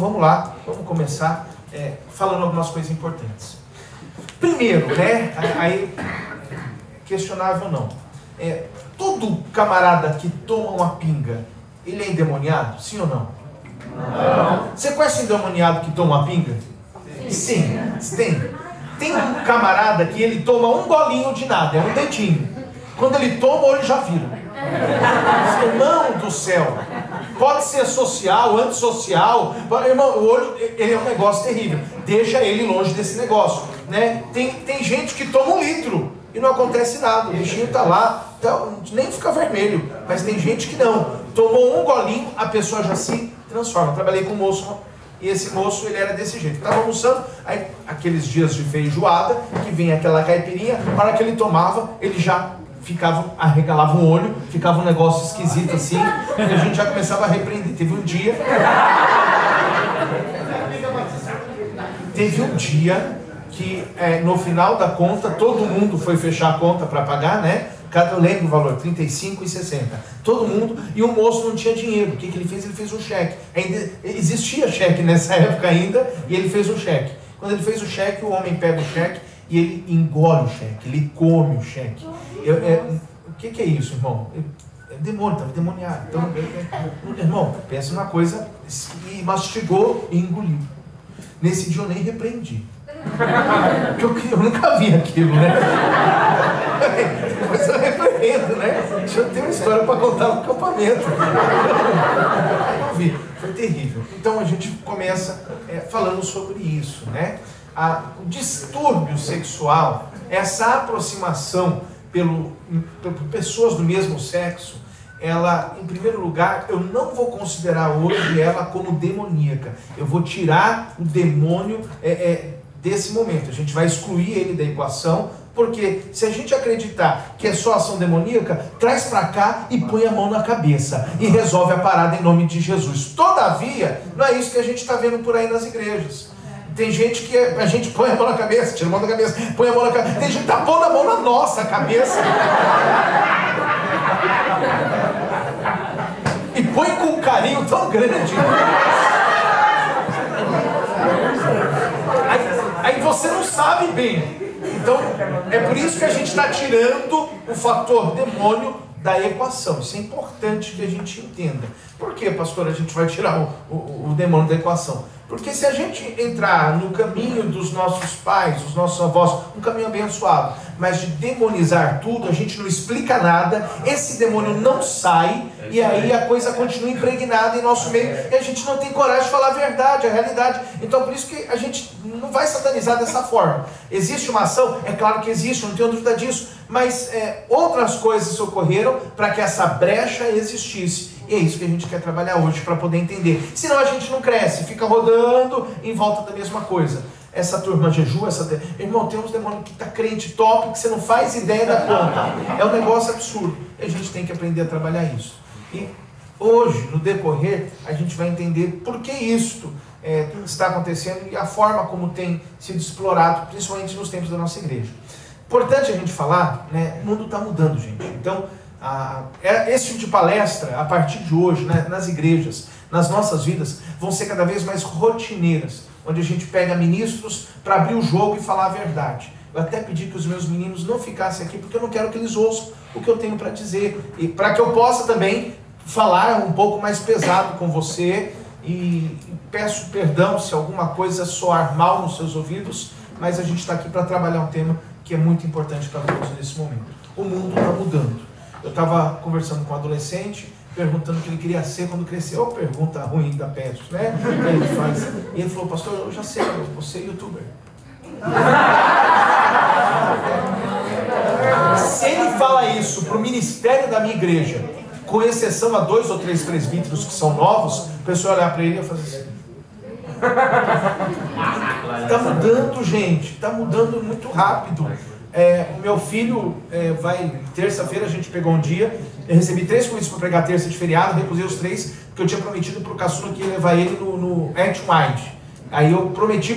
vamos lá, vamos começar falando algumas coisas importantes. Primeiro, né, aí, questionável ou não, todo camarada que toma uma pinga, ele é endemoniado? Sim ou não? Não. Você conhece um endemoniado que toma uma pinga? Sim. Tem um camarada que ele toma um golinho de nada, é um dedinho. Quando ele toma, o olho já vira. Irmão do céu, pode ser social, antissocial, irmão, o olho ele é um negócio terrível. Deixa ele longe desse negócio, né? Tem gente que toma 1 litro e não acontece nada, o bichinho tá lá, nem fica vermelho. Mas tem gente que não, tomou um golinho, a pessoa já se transforma. Eu trabalhei com um moço, e esse moço, ele era desse jeito. Estava almoçando, aí aqueles dias de feijoada, que vinha aquela caipirinha, para hora que ele tomava, ele já arregalava um olho, ficava um negócio esquisito assim, e a gente já começava a repreender. Teve um dia que no final da conta, todo mundo foi fechar a conta para pagar, né? Eu lembro o valor, R$35,60. Todo mundo, e o moço não tinha dinheiro. O que ele fez? Ele fez um cheque. Ainda existia cheque nessa época ainda, e ele fez um cheque. Quando ele fez o cheque, o homem pega o cheque e ele engole o cheque, ele come o cheque. O que é isso, irmão? É demônio, estava demoniado. Então, irmão, pensa numa coisa, e mastigou e engoliu. Nesse dia eu nem repreendi. Porque eu nunca vi aquilo, né? Depois eu repreendo, né? Deixa eu ter uma história para contar no acampamento. Eu não vi, foi terrível. Então a gente começa falando sobre isso, né? O distúrbio sexual, essa aproximação por pessoas do mesmo sexo, ela, em primeiro lugar, eu não vou considerar hoje ela como demoníaca. Eu vou tirar o demônio desse momento. A gente vai excluir ele da equação, porque se a gente acreditar que é só ação demoníaca, traz para cá e põe a mão na cabeça e resolve a parada em nome de Jesus. Todavia, não é isso que a gente está vendo por aí nas igrejas. Tem gente que a gente põe a mão na cabeça, tira a mão da cabeça, põe a mão na cabeça. Tem gente que está pondo a mão na nossa cabeça. E põe com um carinho tão grande. Aí você não sabe bem. Então, é por isso que a gente está tirando o fator demônio da equação. Isso é importante que a gente entenda. Por que, pastor, a gente vai tirar o demônio da equação? Porque se a gente entrar no caminho dos nossos pais, dos nossos avós, um caminho abençoado, mas de demonizar tudo, a gente não explica nada, esse demônio não sai, e aí a coisa continua impregnada em nosso meio, e a gente não tem coragem de falar a verdade, a realidade. Então por isso que a gente não vai satanizar dessa forma. Existe uma ação? É claro que existe, eu não tenho dúvida disso, mas outras coisas ocorreram para que essa brecha existisse. E é isso que a gente quer trabalhar hoje para poder entender. Senão a gente não cresce, fica rodando em volta da mesma coisa. Essa turma jejua, irmão, tem uns demônios que tá crente top, que você não faz ideia da conta. É um negócio absurdo. E a gente tem que aprender a trabalhar isso. E hoje, no decorrer, a gente vai entender por que isto está acontecendo e a forma como tem sido explorado, principalmente nos tempos da nossa igreja. Importante a gente falar, né? O mundo está mudando, gente. Então, esse tipo de palestra, a partir de hoje, né, nas igrejas, nas nossas vidas, vão ser cada vez mais rotineiras, onde a gente pega ministros para abrir o jogo e falar a verdade. Eu até pedi que os meus meninos não ficassem aqui, porque eu não quero que eles ouçam o que eu tenho para dizer, e para que eu possa também falar um pouco mais pesado com você, e peço perdão se alguma coisa soar mal nos seus ouvidos, mas a gente está aqui para trabalhar um tema que é muito importante para todos nesse momento. O mundo está mudando. Eu estava conversando com um adolescente, perguntando o que ele queria ser quando crescer. Ô, pergunta ruim da Petros, né? E ele falou, pastor, eu já sei, eu vou ser youtuber. Se ele fala isso para o ministério da minha igreja, com exceção a 2 ou 3 presbíteros que são novos, o pessoal olhar para ele e fazer assim. Está mudando, gente, está mudando muito rápido. O meu filho vai, terça-feira a gente pegou um dia, eu recebi 3 convites para pregar terça de feriado, recusei os 3, porque eu tinha prometido para o caçula que ia levar ele no Act Mind. Aí eu prometi,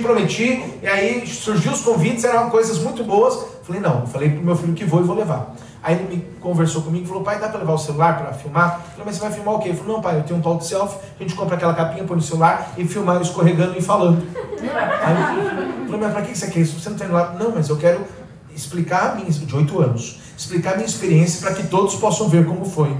e aí surgiu os convites, eram coisas muito boas. Falei, não, eu falei para o meu filho que vou e vou levar. Aí ele me conversou comigo e falou, pai, dá para levar o celular para filmar? Eu falei, mas você vai filmar o quê? Ele falou, não, pai, eu tenho um talk selfie, a gente compra aquela capinha, põe no celular e filmar eu escorregando e falando. Aí eu falei, mas para que você quer isso? Você não está indo lá? Não, mas eu quero explicar a minha, de 8 anos, explicar a minha experiência para que todos possam ver como foi.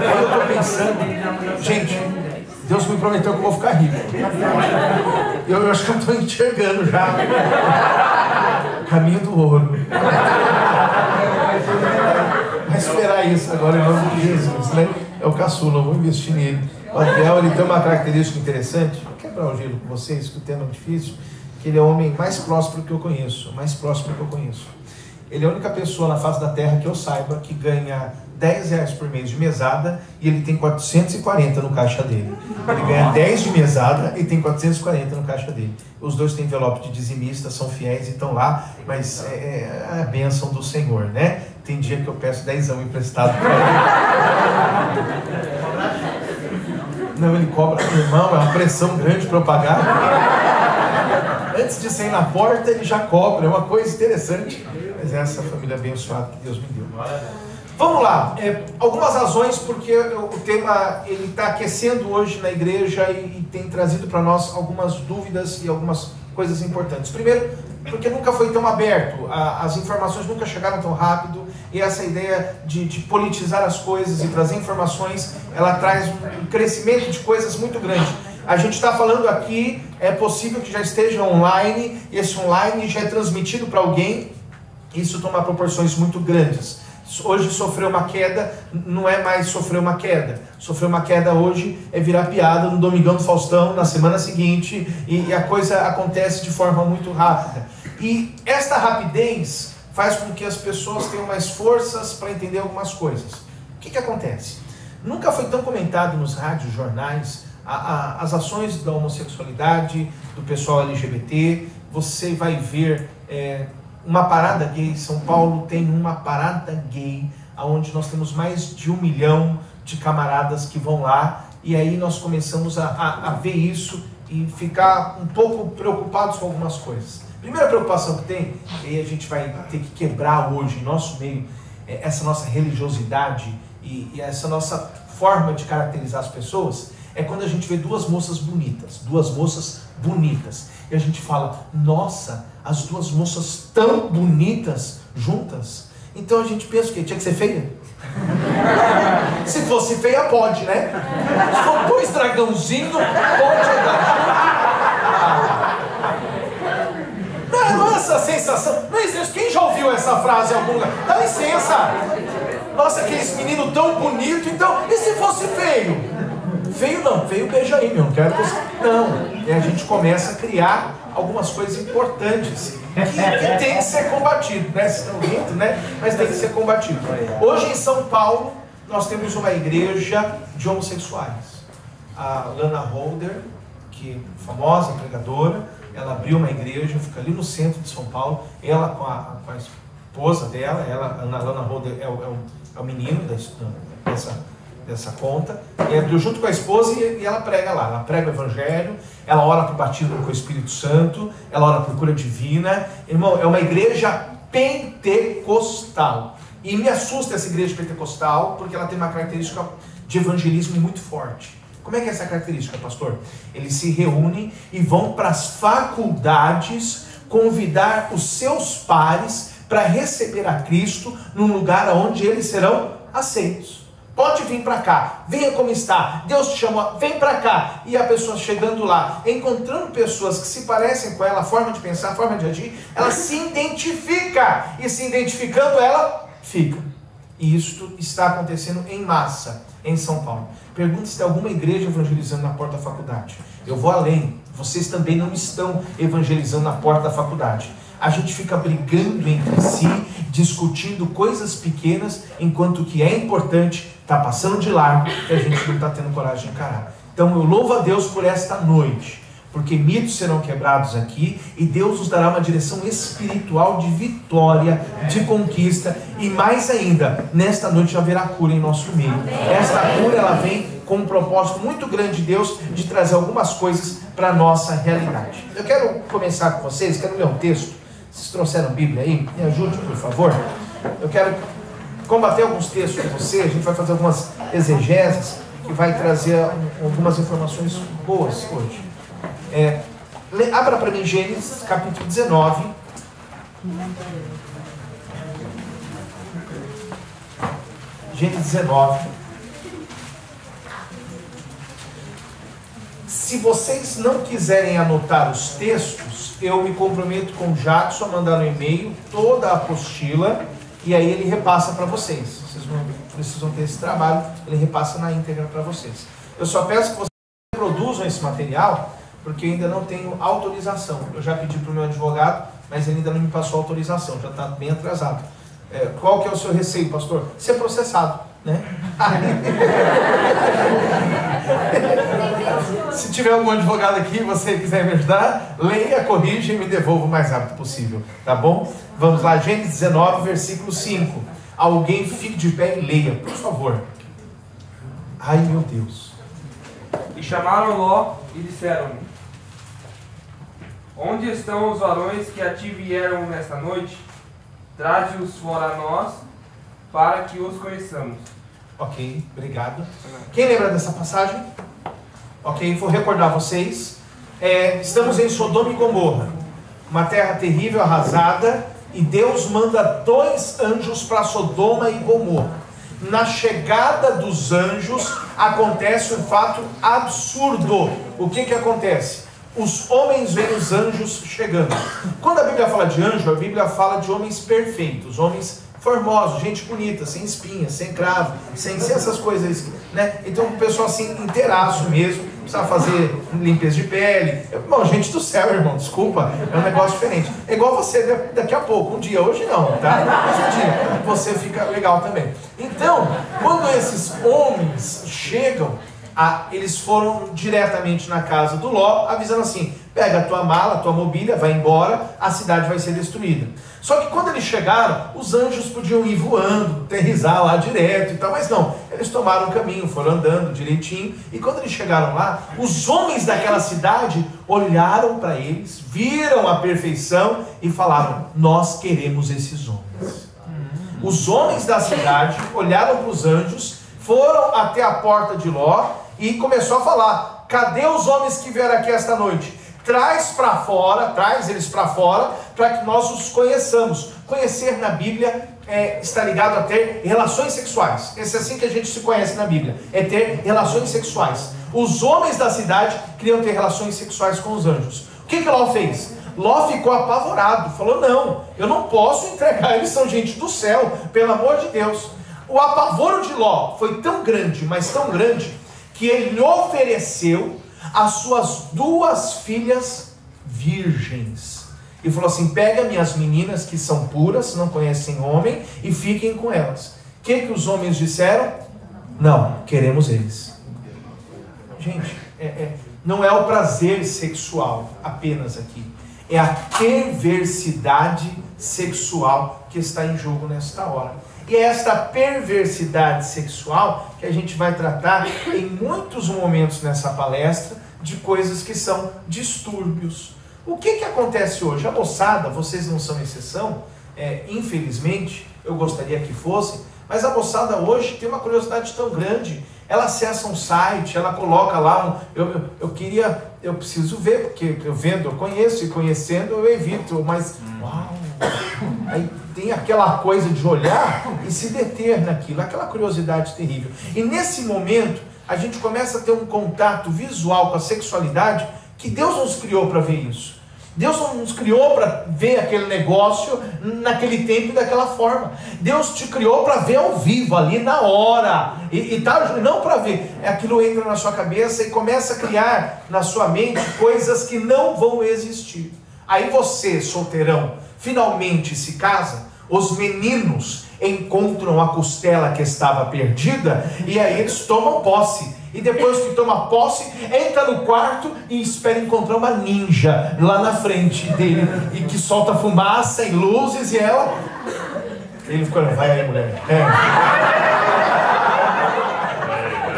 Aí eu tô pensando, gente, Deus me prometeu que eu vou ficar rico. Eu acho que eu estou enxergando já o caminho do ouro. Vai esperar isso agora em nome de Jesus, né? É o caçula, eu vou investir nele. O Adriel, ele tem uma característica interessante. Vou quebrar o gelo com vocês, que o tema é difícil, que ele é o homem mais próspero que eu conheço, mais próximo que eu conheço. Ele é a única pessoa na face da terra que eu saiba que ganha R$10 por mês de mesada e ele tem 440 no caixa dele. Ele ganha 10 de mesada e tem 440 no caixa dele. Os dois têm envelope de dizimista, são fiéis e estão lá, mas é a bênção do Senhor, né? Tem dia que eu peço 10 emprestado para ele. Não, ele cobra, irmão, é uma pressão grande para eu pagar. Antes de sair na porta, ele já cobra, é uma coisa interessante. Mas essa família abençoada que Deus me deu. Vamos lá, algumas razões porque o tema ele está aquecendo hoje na igreja e tem trazido para nós algumas dúvidas e algumas coisas importantes. Primeiro, porque nunca foi tão aberto, as informações nunca chegaram tão rápido e essa ideia de politizar as coisas e trazer informações, ela traz um crescimento de coisas muito grande. A gente está falando aqui, é possível que já esteja online, e esse online já é transmitido para alguém, isso toma proporções muito grandes. Hoje sofreu uma queda, não é mais sofrer uma queda. Sofrer uma queda hoje é virar piada no Domingão do Faustão, na semana seguinte, e a coisa acontece de forma muito rápida. E esta rapidez faz com que as pessoas tenham mais forças para entender algumas coisas. O que acontece? Nunca foi tão comentado nos rádios, jornais, as ações da homossexualidade, do pessoal LGBT. Você vai ver uma parada gay. São Paulo tem uma parada gay, onde nós temos mais de 1 milhão de camaradas que vão lá, e aí nós começamos a ver isso e ficar um pouco preocupados com algumas coisas. Primeira preocupação que tem, e a gente vai ter que quebrar hoje em nosso meio, essa nossa religiosidade e essa nossa forma de caracterizar as pessoas, é quando a gente vê duas moças bonitas, e a gente fala, nossa, as duas moças tão bonitas juntas. Então a gente pensa o quê? Tinha que ser feia? Se fosse feia, pode, né? Se for 2 dragãozinhos, pode andar. Não é essa sensação. Não existe. Quem já ouviu essa frase em algum lugar? Dá licença. Nossa, aqueles meninos tão bonitos, então. E se fosse feio? Feio não, feio beija aí, meu. Não quero que você... Não. E a gente começa a criar algumas coisas importantes que tem que ser combatido, né? Vocês estão rindo, né? Mas tem que ser combatido. Hoje em São Paulo, nós temos uma igreja de homossexuais. A Lana Holder, que é famosa pregadora, ela abriu uma igreja, fica ali no centro de São Paulo, ela com a esposa dela, a Lana Holder é o menino dessa conta, e abriu junto com a esposa e ela prega lá, ela prega o evangelho, ela ora por batismo com o Espírito Santo, ela ora por cura divina. Irmão, é uma igreja pentecostal, e me assusta essa igreja pentecostal, porque ela tem uma característica de evangelismo muito forte. Como é que é essa característica, pastor? Eles se reúnem e vão para as faculdades convidar os seus pares para receber a Cristo num lugar onde eles serão aceitos. Pode vir para cá, venha como está, Deus te chama, vem para cá. E a pessoa chegando lá, encontrando pessoas que se parecem com ela, a forma de pensar, a forma de agir, ela se identifica, e se identificando ela fica. E isso está acontecendo em massa em São Paulo. Pergunta se tem alguma igreja evangelizando na porta da faculdade. Eu vou além, vocês também não estão evangelizando na porta da faculdade. A gente fica brigando entre si, discutindo coisas pequenas, enquanto o que é importante está passando de largo e a gente não está tendo coragem de encarar. Então eu louvo a Deus por esta noite, porque mitos serão quebrados aqui e Deus nos dará uma direção espiritual de vitória, de conquista, e mais ainda, nesta noite haverá cura em nosso meio. Esta cura, ela vem com um propósito muito grande de Deus de trazer algumas coisas para a nossa realidade. Eu quero começar com vocês, quero ler um texto. Vocês trouxeram a Bíblia aí? Me ajude, por favor. Eu quero combater alguns textos com você. A gente vai fazer algumas exegeses que vai trazer algumas informações boas hoje. Abra para mim Gênesis, capítulo 19. Gênesis 19. Se vocês não quiserem anotar os textos, eu me comprometo com o Jackson a mandar no e-mail toda a apostila e aí ele repassa para vocês. Vocês não precisam ter esse trabalho, ele repassa na íntegra para vocês. Eu só peço que vocês reproduzam esse material, porque eu ainda não tenho autorização. Eu já pedi para o meu advogado, mas ele ainda não me passou autorização, já está bem atrasado. Qual que é o seu receio, pastor? Ser processado, né? Se tiver algum advogado aqui e você quiser me ajudar, leia, corrija e me devolva o mais rápido possível, tá bom? Vamos lá, Gênesis 19, versículo 5. Alguém fique de pé e leia, por favor. Ai, meu Deus. E chamaram Ló e disseram-lhe: onde estão os varões que a ti vieram nesta noite? Traze-os fora a nós, para que os conheçamos. Ok, obrigado. Quem lembra dessa passagem? Ok, vou recordar vocês. Estamos em Sodoma e Gomorra, uma terra terrível, arrasada, e Deus manda 2 anjos para Sodoma e Gomorra. Na chegada dos anjos, acontece um fato absurdo. O que acontece? Os homens veem os anjos chegando. Quando a Bíblia fala de anjo, a Bíblia fala de homens perfeitos, homens formosos, gente bonita, sem espinha, sem cravo, sem essas coisas, né? Então o pessoal assim, inteiraço mesmo, precisa fazer limpeza de pele. Bom, gente do céu, irmão, desculpa, é um negócio diferente. É igual você daqui a pouco, um dia, hoje não, tá? Mas um dia você fica legal também. Então, quando esses homens chegam, eles foram diretamente na casa do Ló, avisando assim: pega a tua mala, a tua mobília, vai embora, a cidade vai ser destruída. Só que quando eles chegaram, os anjos podiam ir voando, aterrissar lá direto e tal, mas não, eles tomaram o caminho, foram andando direitinho, e quando eles chegaram lá, os homens daquela cidade olharam para eles, viram a perfeição e falaram: nós queremos esses homens. Os homens da cidade olharam para os anjos, foram até a porta de Ló e começou a falar: cadê os homens que vieram aqui esta noite? Traz eles para fora, para que nós os conheçamos. Conhecer na Bíblia está ligado a ter relações sexuais. Esse é assim que a gente se conhece na Bíblia, é ter relações sexuais. Os homens da cidade queriam ter relações sexuais com os anjos. O que Ló fez? Ló ficou apavorado, falou: não, eu não posso entregar, eles são gente do céu, pelo amor de Deus. O apavoro de Ló foi tão grande, mas tão grande, que ele ofereceu as suas 2 filhas virgens. E falou assim: pega minhas meninas que são puras, não conhecem homem, e fiquem com elas. O que os homens disseram? Não, queremos eles. Gente, não é o prazer sexual apenas aqui. É a perversidade sexual que está em jogo nesta hora. E é esta perversidade sexual que a gente vai tratar em muitos momentos nessa palestra, de coisas que são distúrbios. O que acontece hoje? A moçada, vocês não são exceção, infelizmente, eu gostaria que fossem, mas a moçada hoje tem uma curiosidade tão grande. Ela acessa um site, ela coloca lá eu preciso ver, porque eu vendo, eu conheço, e conhecendo eu evito, mas uau, aí tem aquela coisa de olhar e se deter naquilo, aquela curiosidade terrível. E nesse momento, a gente começa a ter um contato visual com a sexualidade, que Deus nos criou para ver isso. Deus não nos criou para ver aquele negócio naquele tempo e daquela forma. Deus te criou para ver ao vivo, ali na hora. Não para ver. Aquilo entra na sua cabeça e começa a criar na sua mente coisas que não vão existir. Aí você, solteirão, finalmente se casa, os meninos encontram a costela que estava perdida, e aí eles tomam posse. E depois que toma posse, entra no quarto e espera encontrar uma ninja lá na frente dele, e que solta fumaça e luzes, e ele ficou: vai aí, mulher.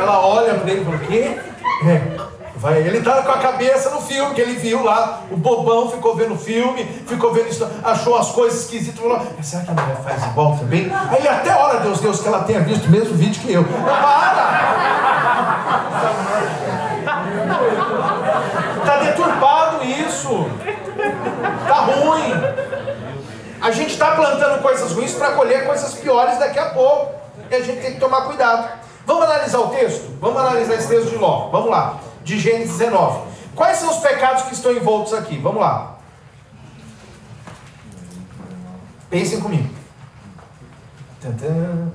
ela olha para ele e fala, o quê? Ele tá com a cabeça no filme que ele viu lá, o bobão ficou vendo o filme, ficou vendo isso, achou as coisas esquisitas, falou, será que a mulher faz igual também? Aí ele até ora, Deus, que ela tenha visto o mesmo vídeo que eu. Para! Tá deturpado isso. Tá ruim. A gente está plantando coisas ruins para colher coisas piores daqui a pouco. E a gente tem que tomar cuidado. Vamos analisar o texto? Vamos analisar esse texto de Ló. Vamos lá. De Gênesis 19. Quais são os pecados que estão envoltos aqui? Vamos lá. Pensem comigo. Tantã.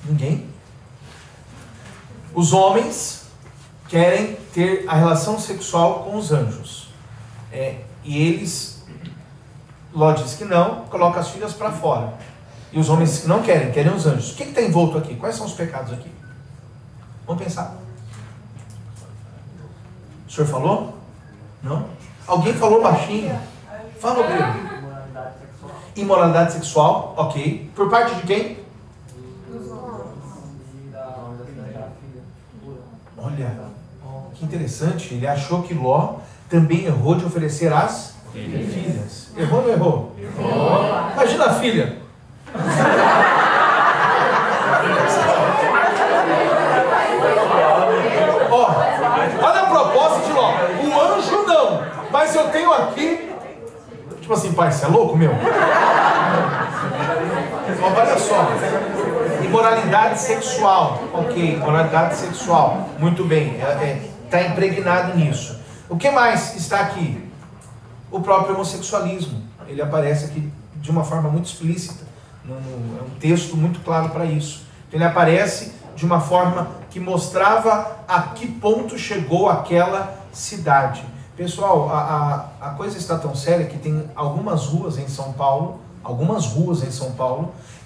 Ninguém? Os homens querem ter a relação sexual com os anjos. E eles, Ló diz que não, coloca as filhas para fora. E os homens não querem os anjos. O que está envolto aqui? Quais são os pecados aqui? Vamos pensar. O senhor falou? Não? Alguém falou baixinho? Fala, Pedro. Imoralidade sexual, ok. Por parte de quem? Olha, que interessante. Ele achou que Ló também errou de oferecer as filhas. Errou ou não errou? Errou. Imagina a filha. Olha a proposta de Ló. O anjo não, mas eu tenho aqui. Tipo assim, pai, você é louco, meu? Olha só. Imoralidade sexual. Ok, imoralidade sexual. Muito bem, está impregnado nisso. O que mais está aqui? O próprio homossexualismo. Ele aparece aqui de uma forma muito explícita. É um texto muito claro para isso. Ele aparece de uma forma que mostrava a que ponto chegou aquela cidade. Pessoal, a coisa está tão séria que tem algumas ruas em São Paulo,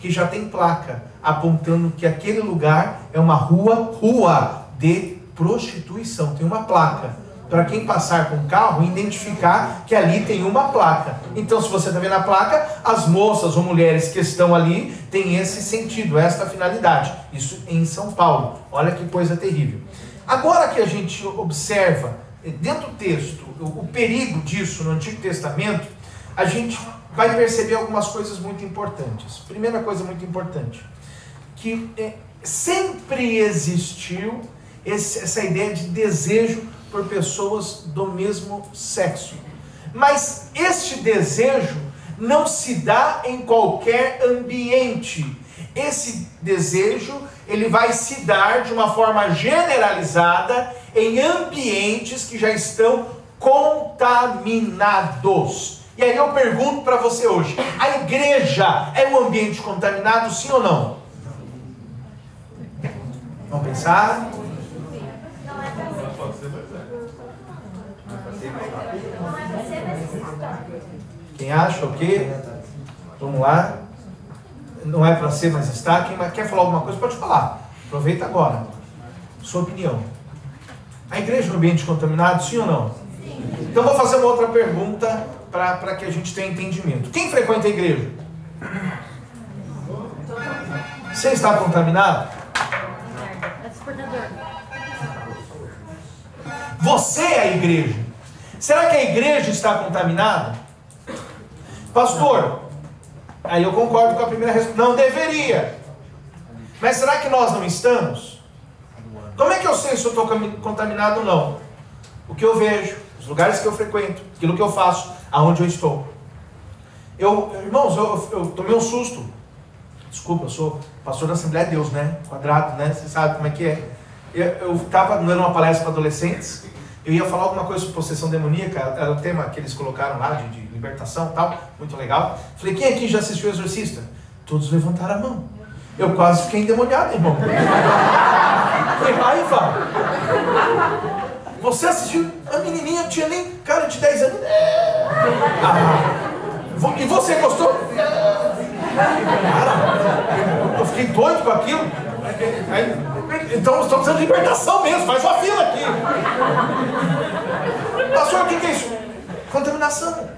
que já tem placa apontando que aquele lugar é uma rua de prostituição. Tem uma placa para quem passar com o carro identificar que ali tem uma placa. Então, se você está vendo a placa, as moças ou mulheres que estão ali têm esse sentido, esta finalidade. Isso em São Paulo. Olha que coisa terrível. Agora que a gente observa dentro do texto o perigo disso no Antigo Testamento, a gente vai perceber algumas coisas muito importantes. Primeira coisa muito importante, que sempre existiu essa ideia de desejo por pessoas do mesmo sexo. Mas este desejo não se dá em qualquer ambiente. Esse desejo, ele vai se dar de uma forma generalizada em ambientes que já estão contaminados. E aí eu pergunto para você hoje, a igreja é um ambiente contaminado, sim ou não? Vamos pensar? Quem acha o quê? Vamos lá. Não é para ser, mas está. Quem quer falar alguma coisa, pode falar. Aproveita agora. Sua opinião. A igreja é um ambiente contaminado, sim ou não? Sim. Então vou fazer uma outra pergunta para que a gente tenha entendimento. Quem frequenta a igreja? Você está contaminado? Você é a igreja. Será que a igreja está contaminada? Pastor, aí eu concordo com a primeira resposta. Não deveria. Mas será que nós não estamos? Como é que eu sei se eu estou contaminado ou não? O que eu vejo, os lugares que eu frequento, aquilo que eu faço, aonde eu estou. Irmãos, eu tomei um susto. Desculpa, eu sou pastor da Assembleia de Deus, né? Quadrado, né? Você sabe como é que é. Eu estava dando uma palestra para adolescentes. Eu ia falar alguma coisa sobre possessão demoníaca. Era o tema que eles colocaram lá de libertação e tal. Muito legal. Falei, quem aqui já assistiu o Exorcista? Todos levantaram a mão. Eu quase fiquei endemoniado, irmão. Que raiva. Você assistiu? A menininha tinha nem cara de 10 anos. E você gostou? Cara, eu fiquei doido com aquilo. Então estamos precisando de libertação mesmo. Faz uma fila aqui. Pastor, o que é isso? Contaminação.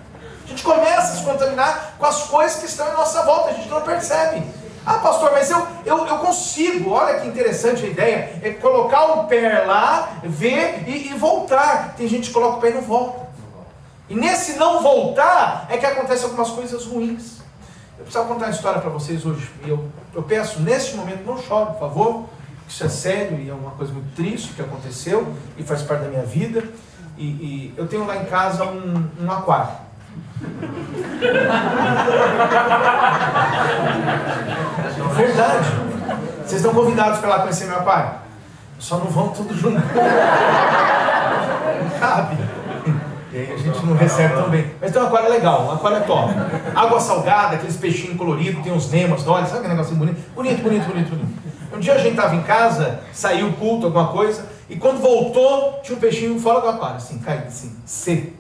A gente começa a se contaminar com as coisas que estão em nossa volta. A gente não percebe. Ah, pastor, mas eu consigo. Olha que interessante a ideia. É colocar o pé lá, ver e voltar. Tem gente que coloca o pé e não volta. E nesse não voltar é que acontecem algumas coisas ruins. Eu precisava contar uma história para vocês hoje. E eu peço, neste momento, não chore, por favor. Isso é sério e é uma coisa muito triste que aconteceu e faz parte da minha vida. E eu tenho lá em casa um aquário. Verdade. Vocês estão convidados para ir lá conhecer meu aquário. Só não vão tudo junto. Não cabe. E aí a gente não recebe tão bem. Mas tem um aquário legal, um aquário é top. Água salgada, aqueles peixinhos coloridos, tem uns nemas, olha, sabe aquele negocinho bonito? Bonito. Um dia a gente estava em casa, saiu o culto, alguma coisa, e quando voltou, tinha um peixinho fora do aquário, assim, caído, assim, seco.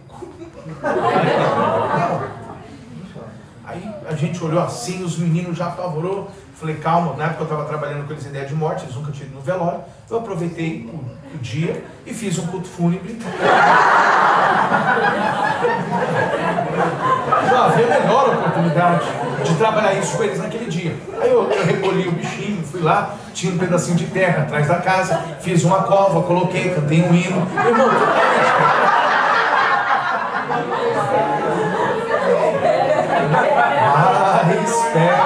Aí a gente olhou assim, os meninos já apavorou. Falei, calma, na época eu estava trabalhando com eles em ideia de morte, eles nunca tinham ido no velório. Eu aproveitei o dia e fiz um culto fúnebre. Já havia a melhor oportunidade de trabalhar isso com eles naquele dia. Aí eu recolhi o bichinho, fui lá, tinha um pedacinho de terra atrás da casa, fiz uma cova, coloquei, cantei um hino. Irmão, espera.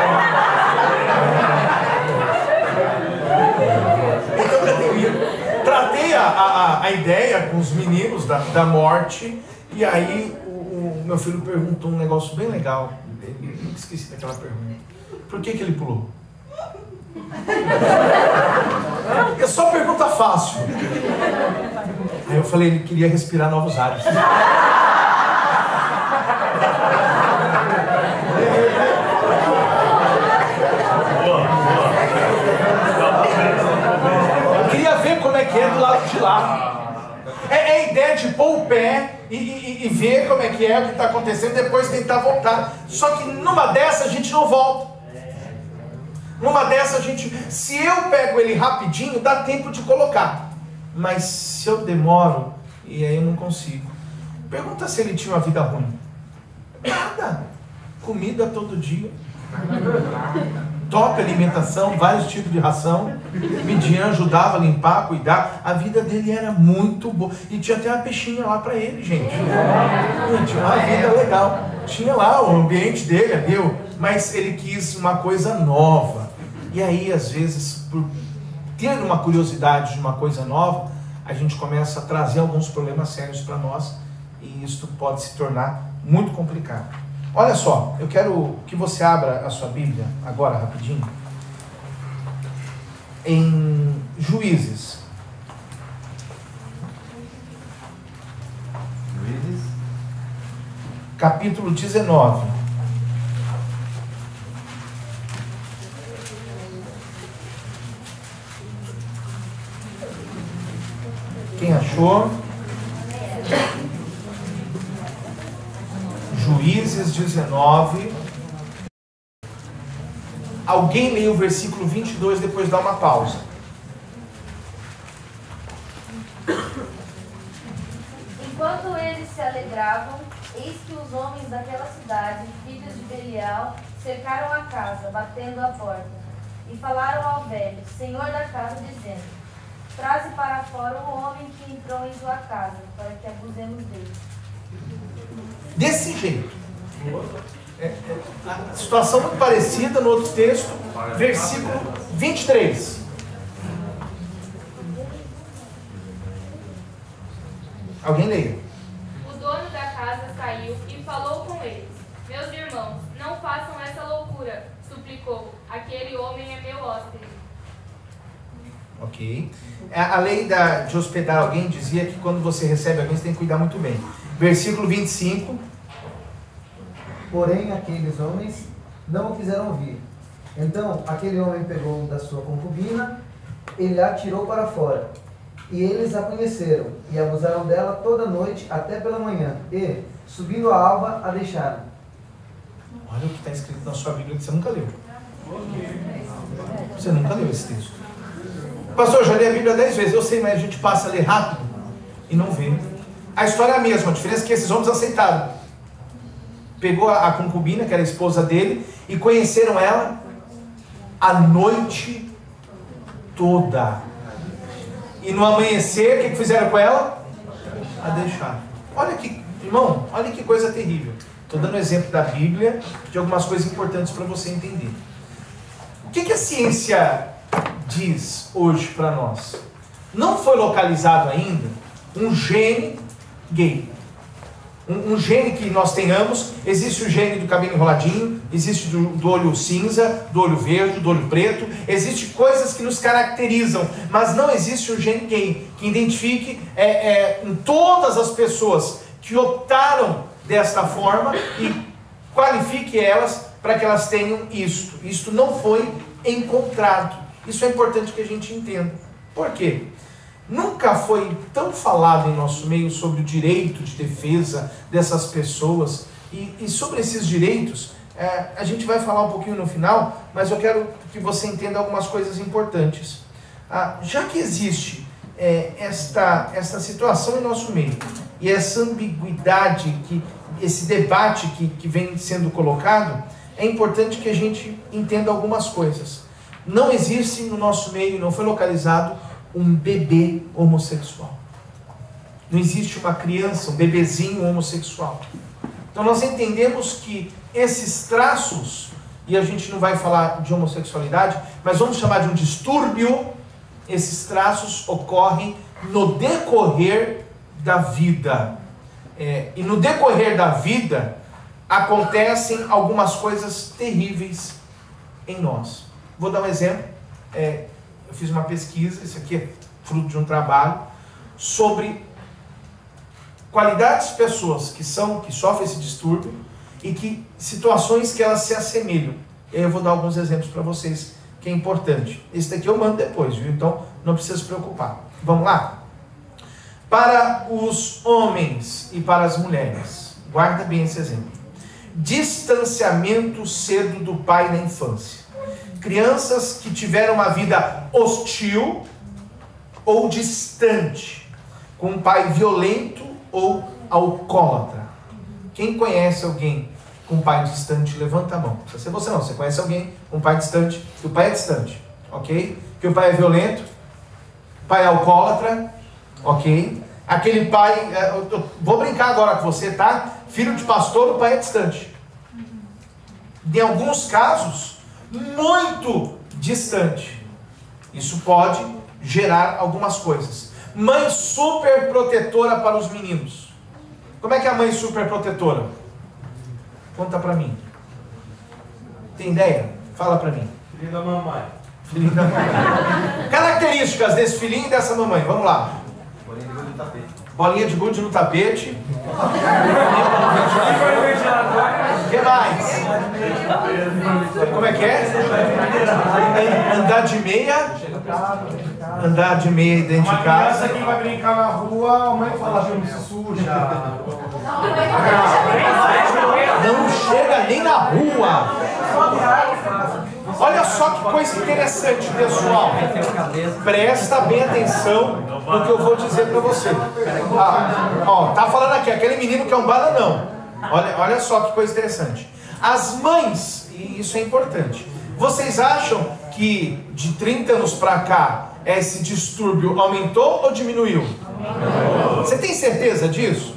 Tratei a ideia com os meninos da morte. E aí o meu filho perguntou um negócio bem legal. Eu nunca esqueci daquela pergunta. Por que ele pulou? É só pergunta fácil. Aí eu falei, ele queria respirar novos ares. Como é que é do lado de lá. É a ideia de pôr o pé e ver como é que o que está acontecendo, depois tentar voltar. Só que numa dessa a gente não volta. Numa dessa a gente, se eu pego ele rapidinho, dá tempo de colocar. Mas se eu demoro, e aí eu não consigo. Pergunta se ele tinha uma vida ruim. Nada. Comida todo dia. Top alimentação, vários tipos de ração. Midian ajudava a limpar, a cuidar. A vida dele era muito boa. E tinha até uma peixinha lá para ele, gente. Tinha uma vida legal. Tinha lá o ambiente dele ali, mas ele quis uma coisa nova. E aí, às vezes, por ter uma curiosidade de uma coisa nova, a gente começa a trazer alguns problemas sérios para nós. E isso pode se tornar muito complicado. Olha só, eu quero que você abra a sua Bíblia agora, rapidinho, em Juízes. Capítulo 19. Quem achou? Juízes 19. Alguém lê o versículo 22, depois dá uma pausa. Enquanto eles se alegravam, eis que os homens daquela cidade, filhos de Belial, cercaram a casa, batendo a porta. E falaram ao velho, senhor da casa, dizendo: traze para fora o homem que entrou em tua casa, para que abusemos dele. Desse jeito. A situação muito parecida no outro texto, versículo 23. Alguém leia. O dono da casa saiu e falou com eles. Meus irmãos, não façam essa loucura, suplicou. Aquele homem é meu hóspede. Ok. A lei de hospedar alguém dizia que quando você recebe alguém, você tem que cuidar muito bem. Versículo 25. Porém, aqueles homens não o fizeram vir. Então, aquele homem pegou da sua concubina, ele a tirou para fora. E eles a conheceram, e abusaram dela toda noite até pela manhã. E, subindo a alva, a deixaram. Olha o que está escrito na sua Bíblia que você nunca leu. Você nunca leu esse texto. Pastor, eu já li a Bíblia 10 vezes. Eu sei, mas a gente passa a ler rápido e não vê. A história é a mesma, a diferença é que esses homens aceitaram. Pegou a concubina, que era a esposa dele, e conheceram ela a noite toda. E no amanhecer, o que fizeram com ela? A deixaram. Olha que, irmão, olha que coisa terrível. Estou dando exemplo da Bíblia, de algumas coisas importantes para você entender. O que a ciência diz hoje para nós? Não foi localizado ainda um gene gay. Um gene que nós tenhamos. Existe o gene do cabelo enroladinho, existe do olho cinza, do olho verde, do olho preto. Existem coisas que nos caracterizam, mas não existe um gene gay que identifique em todas as pessoas que optaram desta forma e qualifique elas para que elas tenham isto. Isto não foi encontrado. Isso é importante que a gente entenda. Por quê? Nunca foi tão falado em nosso meio sobre o direito de defesa dessas pessoas e sobre esses direitos. A gente vai falar um pouquinho no final, mas eu quero que você entenda algumas coisas importantes. Já que existe esta situação em nosso meio e essa ambiguidade, esse debate que vem sendo colocado, é importante que a gente entenda algumas coisas. Não existe no nosso meio, não foi localizado um bebê homossexual. Não existe uma criança, um bebezinho homossexual. Então nós entendemos que esses traços, e a gente não vai falar de homossexualidade, mas vamos chamar de um distúrbio, esses traços ocorrem no decorrer da vida. E no decorrer da vida, acontecem algumas coisas terríveis em nós. Vou dar um exemplo. Eu fiz uma pesquisa, isso aqui é fruto de um trabalho, sobre qualidades de pessoas que sofrem esse distúrbio e que situações que elas se assemelham. E aí eu vou dar alguns exemplos para vocês, que é importante. Esse daqui eu mando depois, viu? Então não precisa se preocupar. Vamos lá? Para os homens e para as mulheres, guarda bem esse exemplo. Distanciamento cedo do pai na infância. Crianças que tiveram uma vida hostil ou distante, com um pai violento ou alcoólatra. Quem conhece alguém com um pai distante, levanta a mão. Não precisa ser você não, você conhece alguém com um pai distante, que o pai é distante, ok? Que o pai é violento, pai é alcoólatra, ok? Aquele pai, eu vou brincar agora com você, tá? Filho de pastor, o pai é distante. Em alguns casos, muito distante. Isso pode gerar algumas coisas. Mãe super protetora para os meninos. Como é que é a mãe super protetora? Conta para mim. Tem ideia? Fala para mim. Filhinho da mamãe. Filhinho da mamãe. Características desse filhinho e dessa mamãe. Vamos lá. Bolinha de gude no tapete. Bolinha de gude no tapete. O que mais? Como é que é? Andar de meia. Andar de meia dentro de casa. Uma criança que vai brincar na rua, a mãe fala que não se suja. Não chega nem na rua. Olha só que coisa interessante, pessoal. Presta bem atenção no que eu vou dizer para você. Tá falando aqui, aquele menino que é um bananão. Olha só que coisa interessante. As mães, e isso é importante, vocês acham que de 30 anos para cá esse distúrbio aumentou ou diminuiu? Você tem certeza disso?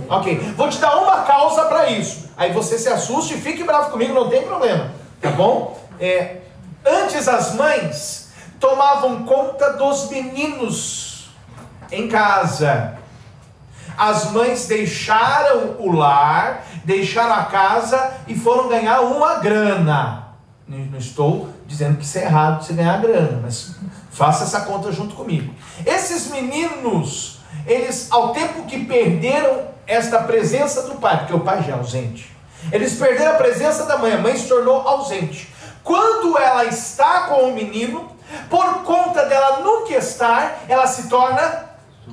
Ok, vou te dar uma causa para isso. Aí você se assuste e fique bravo comigo, não tem problema, tá bom? Antes as mães tomavam conta dos meninos em casa. As mães deixaram o lar, deixaram a casa e foram ganhar uma grana. Não estou dizendo que isso é errado você ganhar grana, mas faça essa conta junto comigo. Esses meninos, eles ao tempo que perderam esta presença do pai, porque o pai já é ausente, eles perderam a presença da mãe, a mãe se tornou ausente. Quando ela está com o menino, por conta dela nunca estar, ela se torna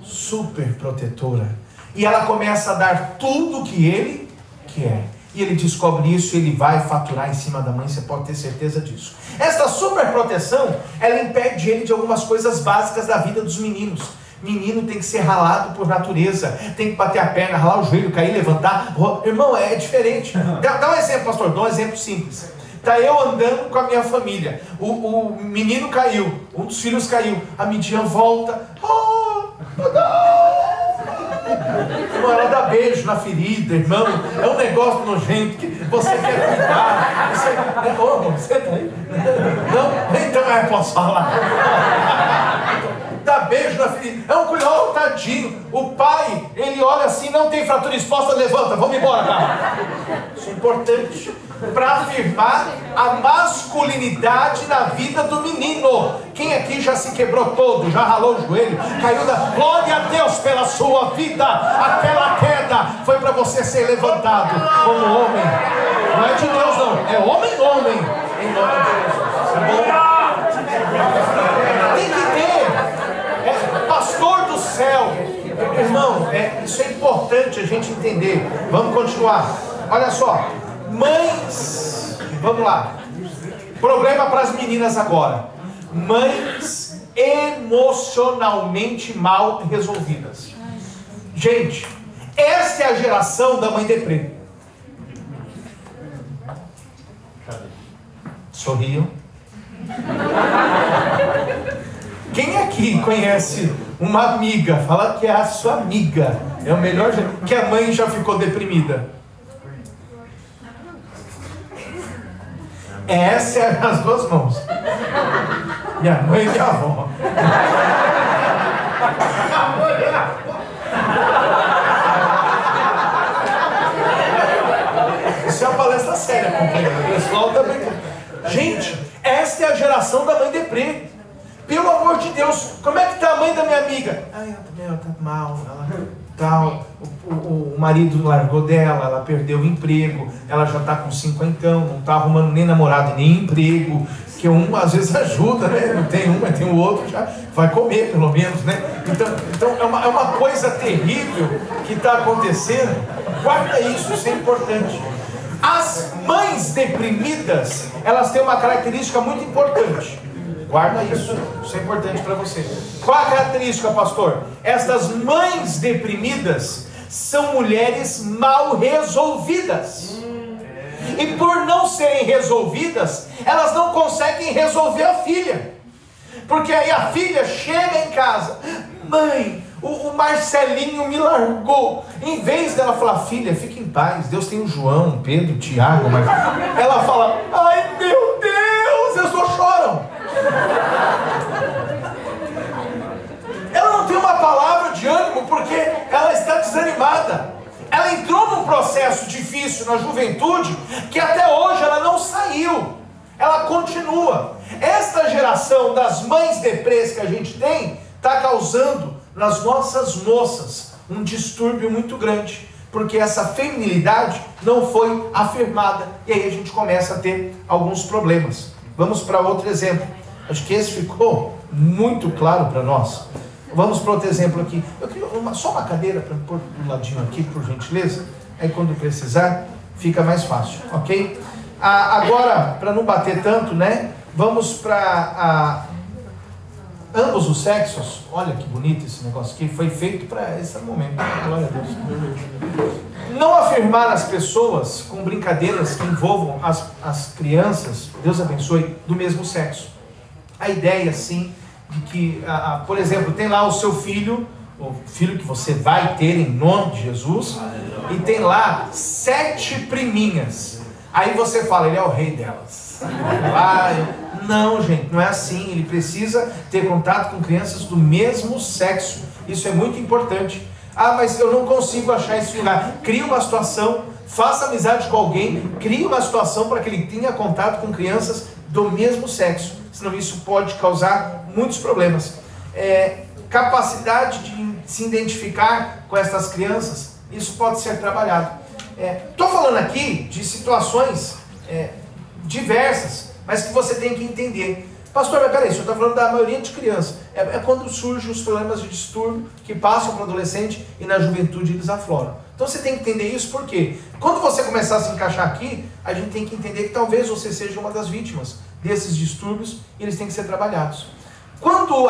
super protetora. E ela começa a dar tudo o que ele quer. E ele descobre isso e ele vai faturar em cima da mãe, você pode ter certeza disso. Essa super proteção, ela impede ele de algumas coisas básicas da vida dos meninos. Menino tem que ser ralado por natureza, tem que bater a perna, ralar o joelho, cair, levantar. Irmão, é diferente. Dá um exemplo, pastor, dá um exemplo simples. Tá eu andando com a minha família. O menino caiu, um dos filhos caiu. A Midian volta. Irmão, ela dá beijo na ferida, irmão. É um negócio nojento que você quer cuidar. Você tá aí? Não? Então posso falar. Dá beijo na ferida. É um cuidado, tadinho. O pai, ele olha assim, não tem fratura exposta, levanta, vamos embora, cara. Isso é importante para afirmar a masculinidade na vida do menino. Quem aqui já se quebrou todo, já ralou o joelho, caiu da... Glória a Deus pela sua vida. Aquela queda foi para você ser levantado como homem. Não é de Deus não, é homem. Em nome de Jesus. Tem que ter. Pastor do céu. Irmão, isso é importante a gente entender. Vamos continuar. Olha só. Mães, vamos lá. Problema para as meninas agora. Mães emocionalmente mal resolvidas. Gente, esta é a geração da mãe deprê. Sorriam. Quem aqui conhece uma amiga, fala que é a sua amiga, é o melhor jeito, que a mãe já ficou deprimida? Essa é as duas mãos. Minha mãe e minha avó. Isso é uma palestra séria, companheiro. O pessoal tá brincando. Gente, esta é a geração da mãe deprê. Pelo amor de Deus, como é que tá a mãe da minha amiga? Ela tá mal, tal. O marido largou dela, ela perdeu o emprego, ela já tá com 50, não tá arrumando nem namorado, nem emprego, que um às vezes ajuda, né? Não tem um, mas tem o outro, já vai comer pelo menos, né? Então é uma coisa terrível que está acontecendo. Guarda isso é importante. As mães deprimidas, elas têm uma característica muito importante. Guarda isso é importante para você. Qual a característica, pastor? Estas mães deprimidas são mulheres mal resolvidas. E por não serem resolvidas, elas não conseguem resolver a filha. Porque aí a filha chega em casa: mãe, o Marcelinho me largou. Em vez dela falar: filha, fique em paz, Deus tem o João, o Pedro, o Tiago, mas... ela fala: ai meu Deus, eles só choram. Ela não tem uma palavra de ânimo porque ela está desanimada. Ela entrou num processo difícil na juventude que até hoje ela não saiu. Ela continua. Esta geração das mães deprês que a gente tem está causando nas nossas moças um distúrbio muito grande, porque essa feminilidade não foi afirmada, e aí a gente começa a ter alguns problemas. Vamos para outro exemplo. Acho que esse ficou muito claro para nós. Vamos para outro exemplo aqui. Eu queria só uma cadeira para pôr do ladinho aqui, por gentileza. Aí quando precisar, fica mais fácil, ok? Agora, para não bater tanto, né? Vamos para ambos os sexos. Olha que bonito esse negócio aqui. Foi feito para esse momento. Glória a Deus. Não afirmar as pessoas com brincadeiras que envolvam as crianças, Deus abençoe, do mesmo sexo. A ideia, assim, de que, por exemplo, tem lá o seu filho, o filho que você vai ter em nome de Jesus, e tem lá 7 priminhas. Aí você fala: ele é o rei delas. Não, gente, não é assim. Ele precisa ter contato com crianças do mesmo sexo. Isso é muito importante. Mas eu não consigo achar esse lugar. Crie uma situação, faça amizade com alguém, crie uma situação para que ele tenha contato com crianças do mesmo sexo. Senão isso pode causar muitos problemas. Capacidade de se identificar com essas crianças, isso pode ser trabalhado. Estou falando aqui de situações diversas, mas que você tem que entender. Pastor, mas peraí, o senhor está falando da maioria de crianças. É quando surgem os problemas de distúrbio que passam para o adolescente e na juventude eles afloram. Então você tem que entender isso, porque quando você começar a se encaixar aqui, a gente tem que entender que talvez você seja uma das vítimas desses distúrbios e eles têm que ser trabalhados. Quando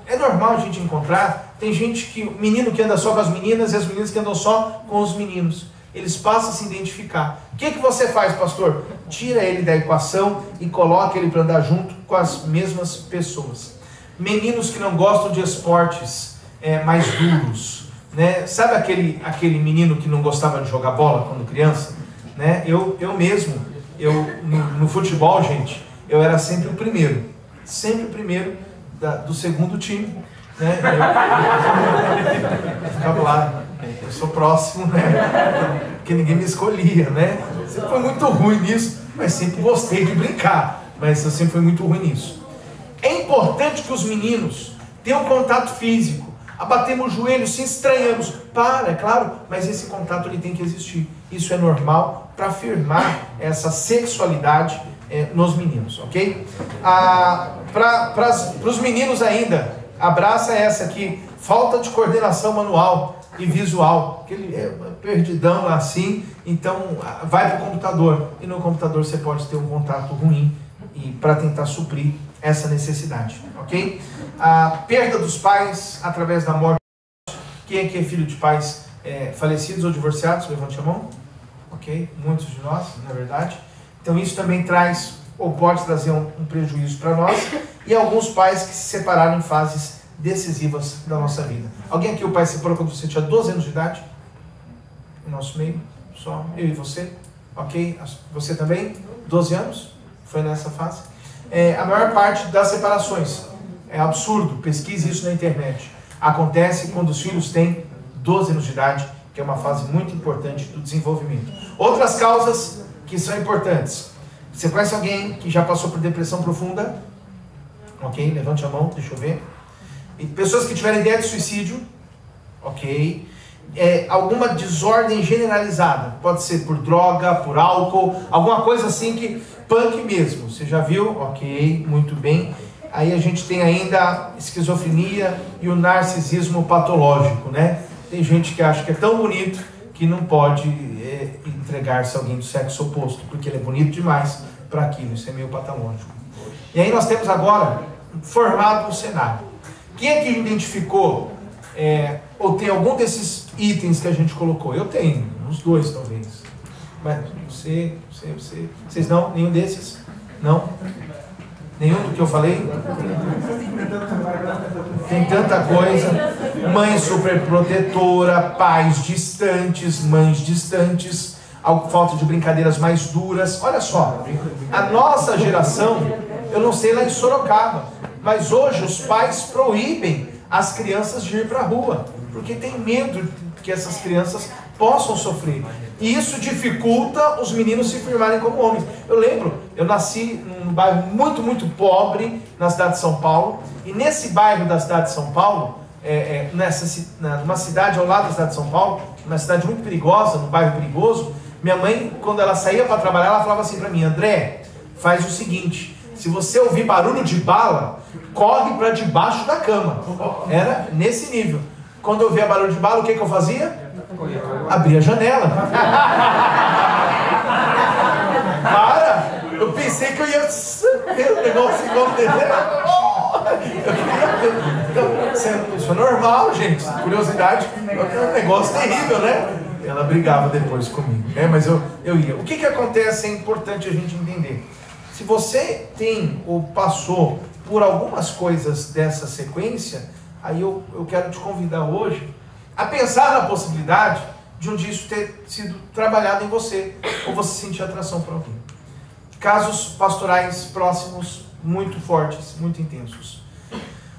é normal a gente encontrar, tem gente menino que anda só com as meninas e as meninas que andam só com os meninos. eles passam a se identificar. O que você faz, pastor? Tira ele da equação e coloca ele para andar junto com as mesmas pessoas. Meninos que não gostam de esportes mais duros, né? Sabe aquele menino que não gostava de jogar bola quando criança? Né? Eu mesmo, no futebol, gente, eu era sempre o primeiro do segundo time, né? Eu ficava lá, eu sou próximo, né? Porque ninguém me escolhia, né? Sempre foi muito ruim nisso, mas sempre gostei de brincar, mas eu sempre fui muito ruim nisso. É importante que os meninos tenham contato físico, abatemos o joelho, se estranhamos, é claro, mas esse contato ele tem que existir. Isso é normal para afirmar essa sexualidade nos meninos, ok? Para os meninos ainda, abraça essa aqui, falta de coordenação manual e visual, aquele perdidão lá assim, então vai para o computador, e no computador você pode ter um contato ruim e para tentar suprir essa necessidade, ok? A perda dos pais através da morte. Quem é que é filho de pais falecidos ou divorciados? Levante a mão. Ok? Muitos de nós, na verdade. Então isso também traz, ou pode trazer um prejuízo para nós. E alguns pais que se separaram em fases decisivas da nossa vida. Alguém aqui, o pai se separou quando você tinha 12 anos de idade? No nosso meio? Só eu e você? Ok? Você também? 12 anos? Foi nessa fase? A maior parte das separações, é absurdo, pesquise isso na internet, acontece quando os filhos têm 12 anos de idade, que é uma fase muito importante do desenvolvimento. Outras causas que são importantes. Você conhece alguém que já passou por depressão profunda? Ok, levante a mão, deixa eu ver. E pessoas que tiveram ideia de suicídio? Ok. Alguma desordem generalizada, pode ser por droga, por álcool, alguma coisa assim que punk mesmo, você já viu? Ok, muito bem. Aí a gente tem ainda a esquizofrenia e o narcisismo patológico, né? Tem gente que acha que é tão bonito que não pode entregar-se a alguém do sexo oposto, porque ele é bonito demais para aquilo, isso é meio patológico. E aí nós temos agora formado um cenário. Quem é que identificou ou tem algum desses itens que a gente colocou? Eu tenho, uns 2 talvez. Mas vocês não? Nenhum desses? Não? Nenhum do que eu falei? Tem tanta coisa. Mãe superprotetora, pais distantes, mães distantes, falta de brincadeiras mais duras. Olha só, a nossa geração, eu não sei lá em Sorocaba, mas hoje os pais proíbem as crianças de ir para a rua, porque tem medo que essas crianças possam sofrer. E isso dificulta os meninos se firmarem como homens. Eu lembro, eu nasci num bairro muito, muito pobre na cidade de São Paulo, e nesse bairro da cidade de São Paulo, numa cidade ao lado da cidade de São Paulo, uma cidade muito perigosa, num bairro perigoso, minha mãe, quando ela saía para trabalhar, ela falava assim para mim: André, faz o seguinte, se você ouvir barulho de bala, corre para debaixo da cama. Era nesse nível. Quando eu ouvia barulho de bala, o que eu fazia? Abria a janela. Eu pensei que eu ia ver o negócio igual dele. Isso é normal, gente. Curiosidade é um negócio terrível, né? Ela brigava depois comigo, né? Mas eu ia. O que acontece é importante a gente entender. Se você tem ou passou por algumas coisas dessa sequência, aí eu quero te convidar hoje a pensar na possibilidade de um dia isso ter sido trabalhado em você, ou você sentir atração por alguém. Casos pastorais próximos, muito fortes, muito intensos.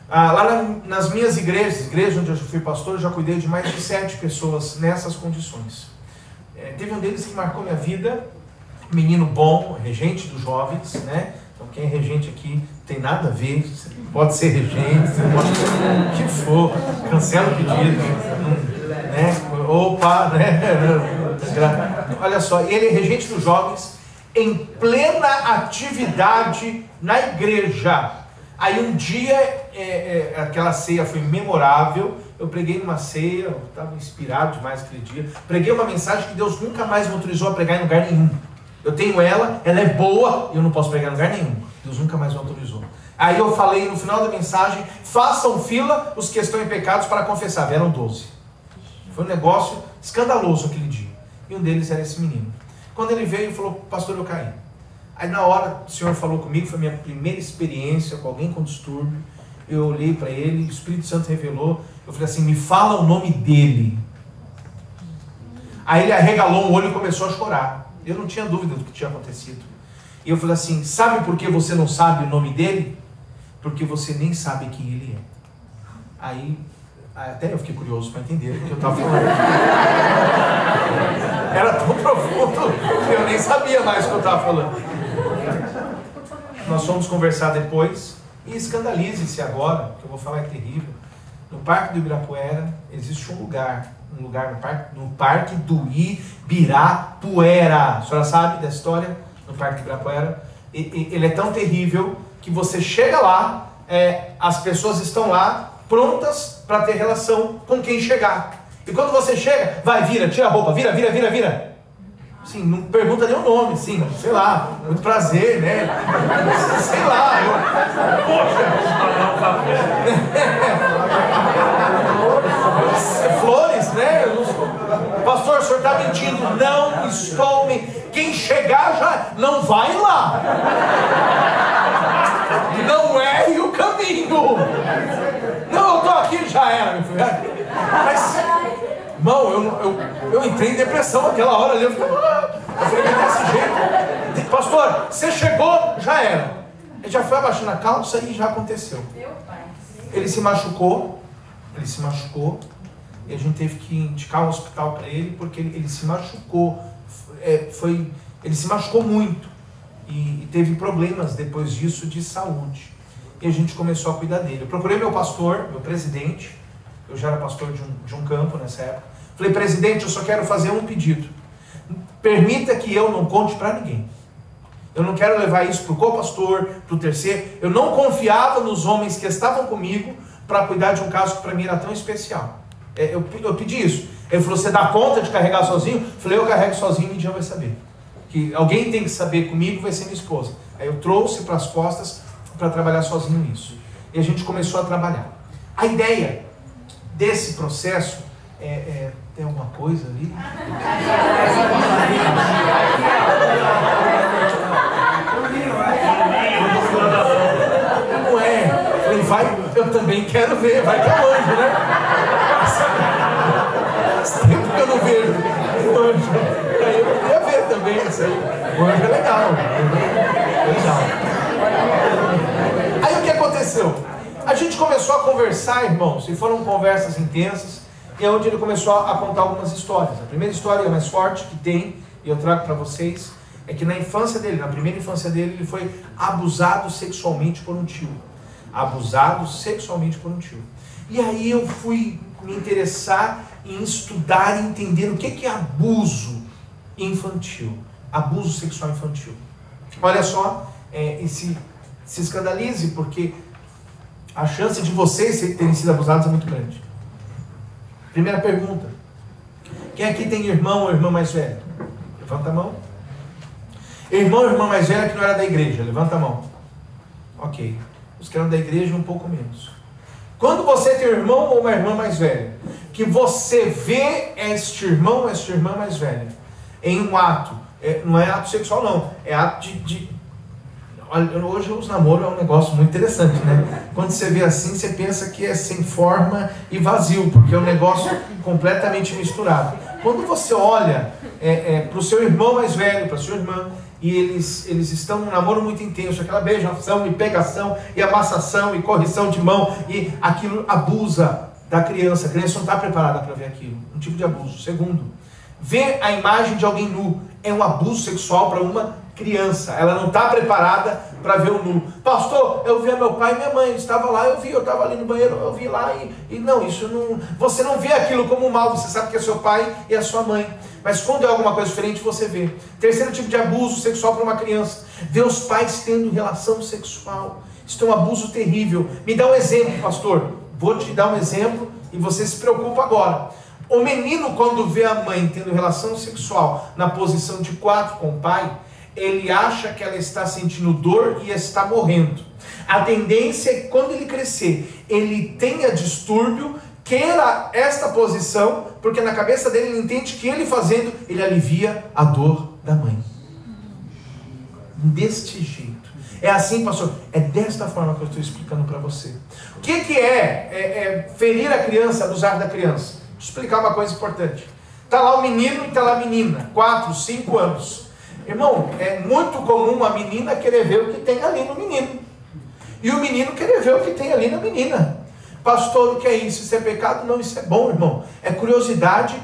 Lá nas minhas igrejas onde eu fui pastor, eu já cuidei de mais de 7 pessoas nessas condições. Teve um deles que marcou minha vida, menino bom, regente dos jovens, né? Então quem é regente aqui tem nada a ver, pode ser regente, pode ser o que for, cancela o pedido, né? Opa, né? Olha só, ele é regente dos jovens em plena atividade na igreja. Aí um dia, aquela ceia foi memorável, eu preguei numa ceia, eu estava inspirado demais aquele dia, preguei uma mensagem que Deus nunca mais me autorizou a pregar em lugar nenhum. Eu tenho ela é boa, e eu não posso pregar em lugar nenhum. Deus nunca mais me autorizou. Aí eu falei no final da mensagem: façam fila os que estão em pecados para confessar. Vieram 12. Foi um negócio escandaloso aquele dia. e um deles era esse menino. Quando ele veio, falou: pastor, eu caí. Aí na hora o Senhor falou comigo, foi a minha primeira experiência com alguém com distúrbio. Eu olhei para ele, o Espírito Santo revelou, eu falei assim: me fala o nome dele. Aí ele arregalou um olho e começou a chorar. Eu não tinha dúvida do que tinha acontecido. E eu falei assim: sabe por que você não sabe o nome dele? Porque você nem sabe quem ele é. Aí até eu fiquei curioso para entender o que eu estava falando. Era tão profundo que eu nem sabia mais o que eu estava falando. Nós fomos conversar depois. E escandalize-se agora, que eu vou falar é terrível. No Parque do Ibirapuera existe um lugar no Parque do Ibirapuera. A senhora sabe da história? No Parque do Ibirapuera. Ele é tão terrível que você chega lá, as pessoas estão lá prontas para ter relação com quem chegar. E quando você chega, vai, vira, tira a roupa, vira. Sim, não pergunta nem o nome, sim, sei lá, muito prazer, né? Sei lá, flores, né? Pastor, o senhor está mentindo. Não estou mentindo. Quem chegar já não vai lá. Não erre o caminho. Não, eu estou aqui, já era, meu filho. Mas, irmão, eu entrei em depressão naquela hora ali. Eu falei, desse jeito. Pastor, você chegou, já era. Ele já foi abaixando a calça e já aconteceu. Ele se machucou. E a gente teve que indicar um hospital para ele, porque ele se machucou. Ele se machucou muito. E teve problemas depois disso de saúde. E a gente começou a cuidar dele. Eu procurei meu pastor, meu presidente. Eu já era pastor de um campo nessa época. Falei: presidente, eu só quero fazer um pedido. Permita que eu não conte para ninguém. Eu não quero levar isso para o co-pastor, para o terceiro. Eu não confiava nos homens que estavam comigo para cuidar de um caso que para mim era tão especial. Eu pedi isso. Ele falou: você dá conta de carregar sozinho? Eu falei: eu carrego sozinho e ninguém vai saber. Que alguém tem que saber comigo, vai ser minha esposa. Aí eu trouxe para as costas para trabalhar sozinho nisso. E a gente começou a trabalhar. A ideia desse processo tem alguma coisa ali? Não é. Falei: vai, eu também quero ver, vai que é o anjo, né? Faz tempo que eu não vejo o anjo. Aí eu queria ver também isso aí. O anjo é legal. Aí o que aconteceu? A gente começou a conversar, irmãos, e foram conversas intensas, e é onde ele começou a contar algumas histórias. A primeira história mais forte que tem, e eu trago para vocês, é que na primeira infância dele, ele foi abusado sexualmente por um tio. E aí eu fui me interessar em estudar e entender o que é abuso infantil, abuso sexual infantil. Olha só, se escandalize, porque a chance de vocês terem sido abusados é muito grande. Primeira pergunta: quem aqui tem irmão ou irmã mais velha? Levanta a mão. Irmão ou irmã mais velha que não era da igreja? Levanta a mão. Ok. Os que eram da igreja um pouco menos. Quando você tem um irmão ou uma irmã mais velha, que você vê este irmão ou esta irmã mais velha em um ato, não é ato sexual não, é ato hoje os namoros é um negócio muito interessante, né? Quando você vê assim, você pensa que é sem forma e vazio, porque é um negócio completamente misturado. Quando você olha para o seu irmão mais velho, para a sua irmã, e eles estão num namoro muito intenso, aquela beijação e pegação e amassação e correção de mão, e aquilo abusa da criança. A criança não está preparada para ver aquilo, um tipo de abuso. Segundo, ver a imagem de alguém nu é um abuso sexual para uma criança. Ela não está preparada para ver o nu. Pastor, eu vi meu pai e minha mãe, estava lá, eu estava ali no banheiro, eu vi lá e não, isso não, você não vê aquilo como mal, você sabe que é seu pai e a sua mãe, mas quando é alguma coisa diferente você vê. Terceiro tipo de abuso sexual para uma criança: ver os pais tendo relação sexual. Isso é um abuso terrível. Me dá um exemplo, pastor. Vou te dar um exemplo e você se preocupa agora. O menino, quando vê a mãe tendo relação sexual na posição de 4 com o pai, ele acha que ela está sentindo dor e está morrendo. A tendência é que quando ele crescer, ele tenha distúrbio, queira esta posição, porque na cabeça dele ele entende que ele fazendo, ele alivia a dor da mãe. Deste jeito. É assim, pastor? É desta forma que eu estou explicando para você. O que é ferir a criança, abusar da criança? Vou explicar uma coisa importante. Está lá o menino e está lá a menina, 4, 5 anos. Irmão, é muito comum a menina querer ver o que tem ali no menino. E o menino querer ver o que tem ali na menina. Pastor, o que é isso? Isso é pecado? Não, isso é bom, irmão. É curiosidade,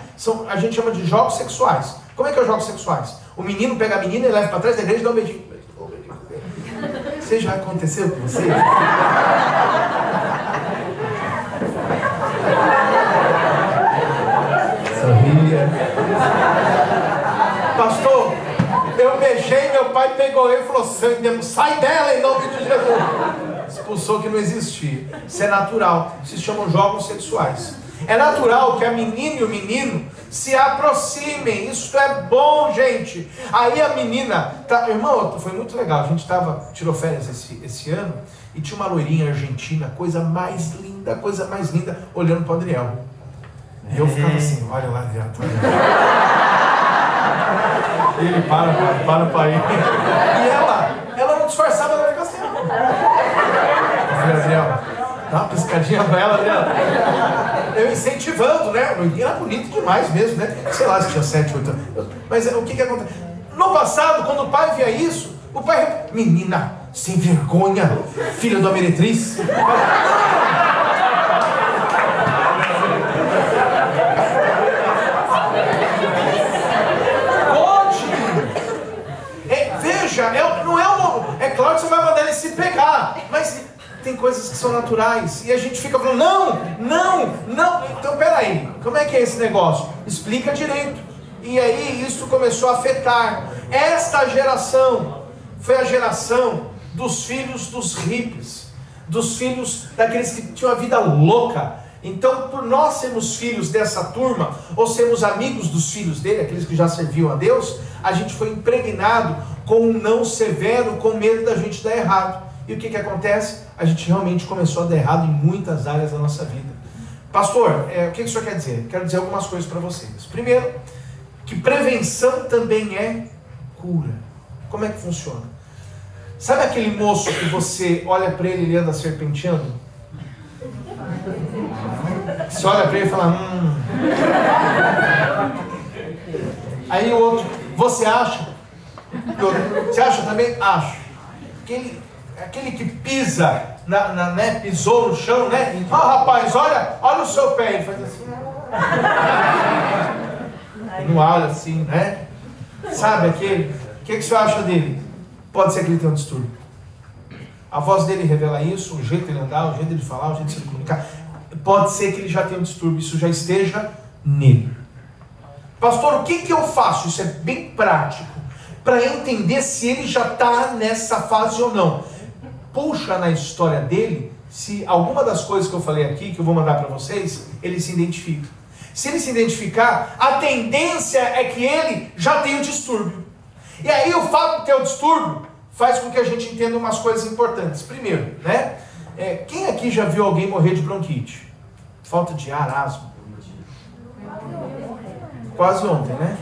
a gente chama de jogos sexuais. Como é que é os jogos sexuais? O menino pega a menina e leva para trás da igreja e dá um beijinho. Isso já aconteceu com vocês? Sorria. Pastor, eu beijei, meu pai pegou ele e falou: sai dela em nome de Jesus. Expulsou que não existia. Isso é natural. Se chamam jogos sexuais. É natural que a menina e o menino se aproximem. Isso é bom, gente. Aí a menina, irmão, foi muito legal. A gente tirou férias esse ano e tinha uma loirinha argentina, coisa mais linda, olhando para o Adriel. E eu ficava assim: olha lá, Adriel. E ele para ir. E ela não disfarçava, ela ficava assim. Adriel, dá uma piscadinha pra ela, Adriel. Eu incentivando, né? E era bonito demais mesmo, né? Sei lá se tinha 7, 8 anos. Mas o que acontece? No passado, quando o pai via isso, o pai... Menina, sem vergonha, filha da meretriz. Veja, não é é claro que você vai mandar ele se pegar, mas tem coisas que são naturais, e a gente fica falando, não, então peraí, como é que é esse negócio? Explica direito. E aí isso começou a afetar. Esta geração foi a geração dos filhos dos hippies, dos filhos daqueles que tinham a vida louca. Então, por nós sermos filhos dessa turma, ou sermos amigos dos filhos dele, aqueles que já serviam a Deus, a gente foi impregnado com um não severo, com medo da gente dar errado. E o que acontece? A gente realmente começou a dar errado em muitas áreas da nossa vida. Pastor, o que o senhor quer dizer? Quero dizer algumas coisas para vocês. Primeiro, que prevenção também é cura. Como é que funciona? Sabe aquele moço que você olha para ele e ele anda serpenteando? Você olha para ele e fala, Aí o outro, você acha? Você acha também? Acho. Aquele que pisa, né, pisou no chão, né? Rapaz, olha o seu pé. Ele faz assim. Não olha assim, né? Sabe aquele? O que você acha dele? Pode ser que ele tenha um distúrbio. A voz dele revela isso, o jeito de ele andar, o jeito de ele falar, o jeito de se comunicar. Pode ser que ele já tenha um distúrbio, isso já esteja nele. Pastor, o que eu faço? Isso é bem prático, para entender se ele já está nessa fase ou não. Puxa na história dele, se alguma das coisas que eu falei aqui, que eu vou mandar para vocês, ele se identifica. Se ele se identificar, a tendência é que ele já tem um distúrbio. E aí o fato de ter o distúrbio faz com que a gente entenda umas coisas importantes. Primeiro, né? Quem aqui já viu alguém morrer de bronquite? Falta de ar, asma? Quase ontem, né?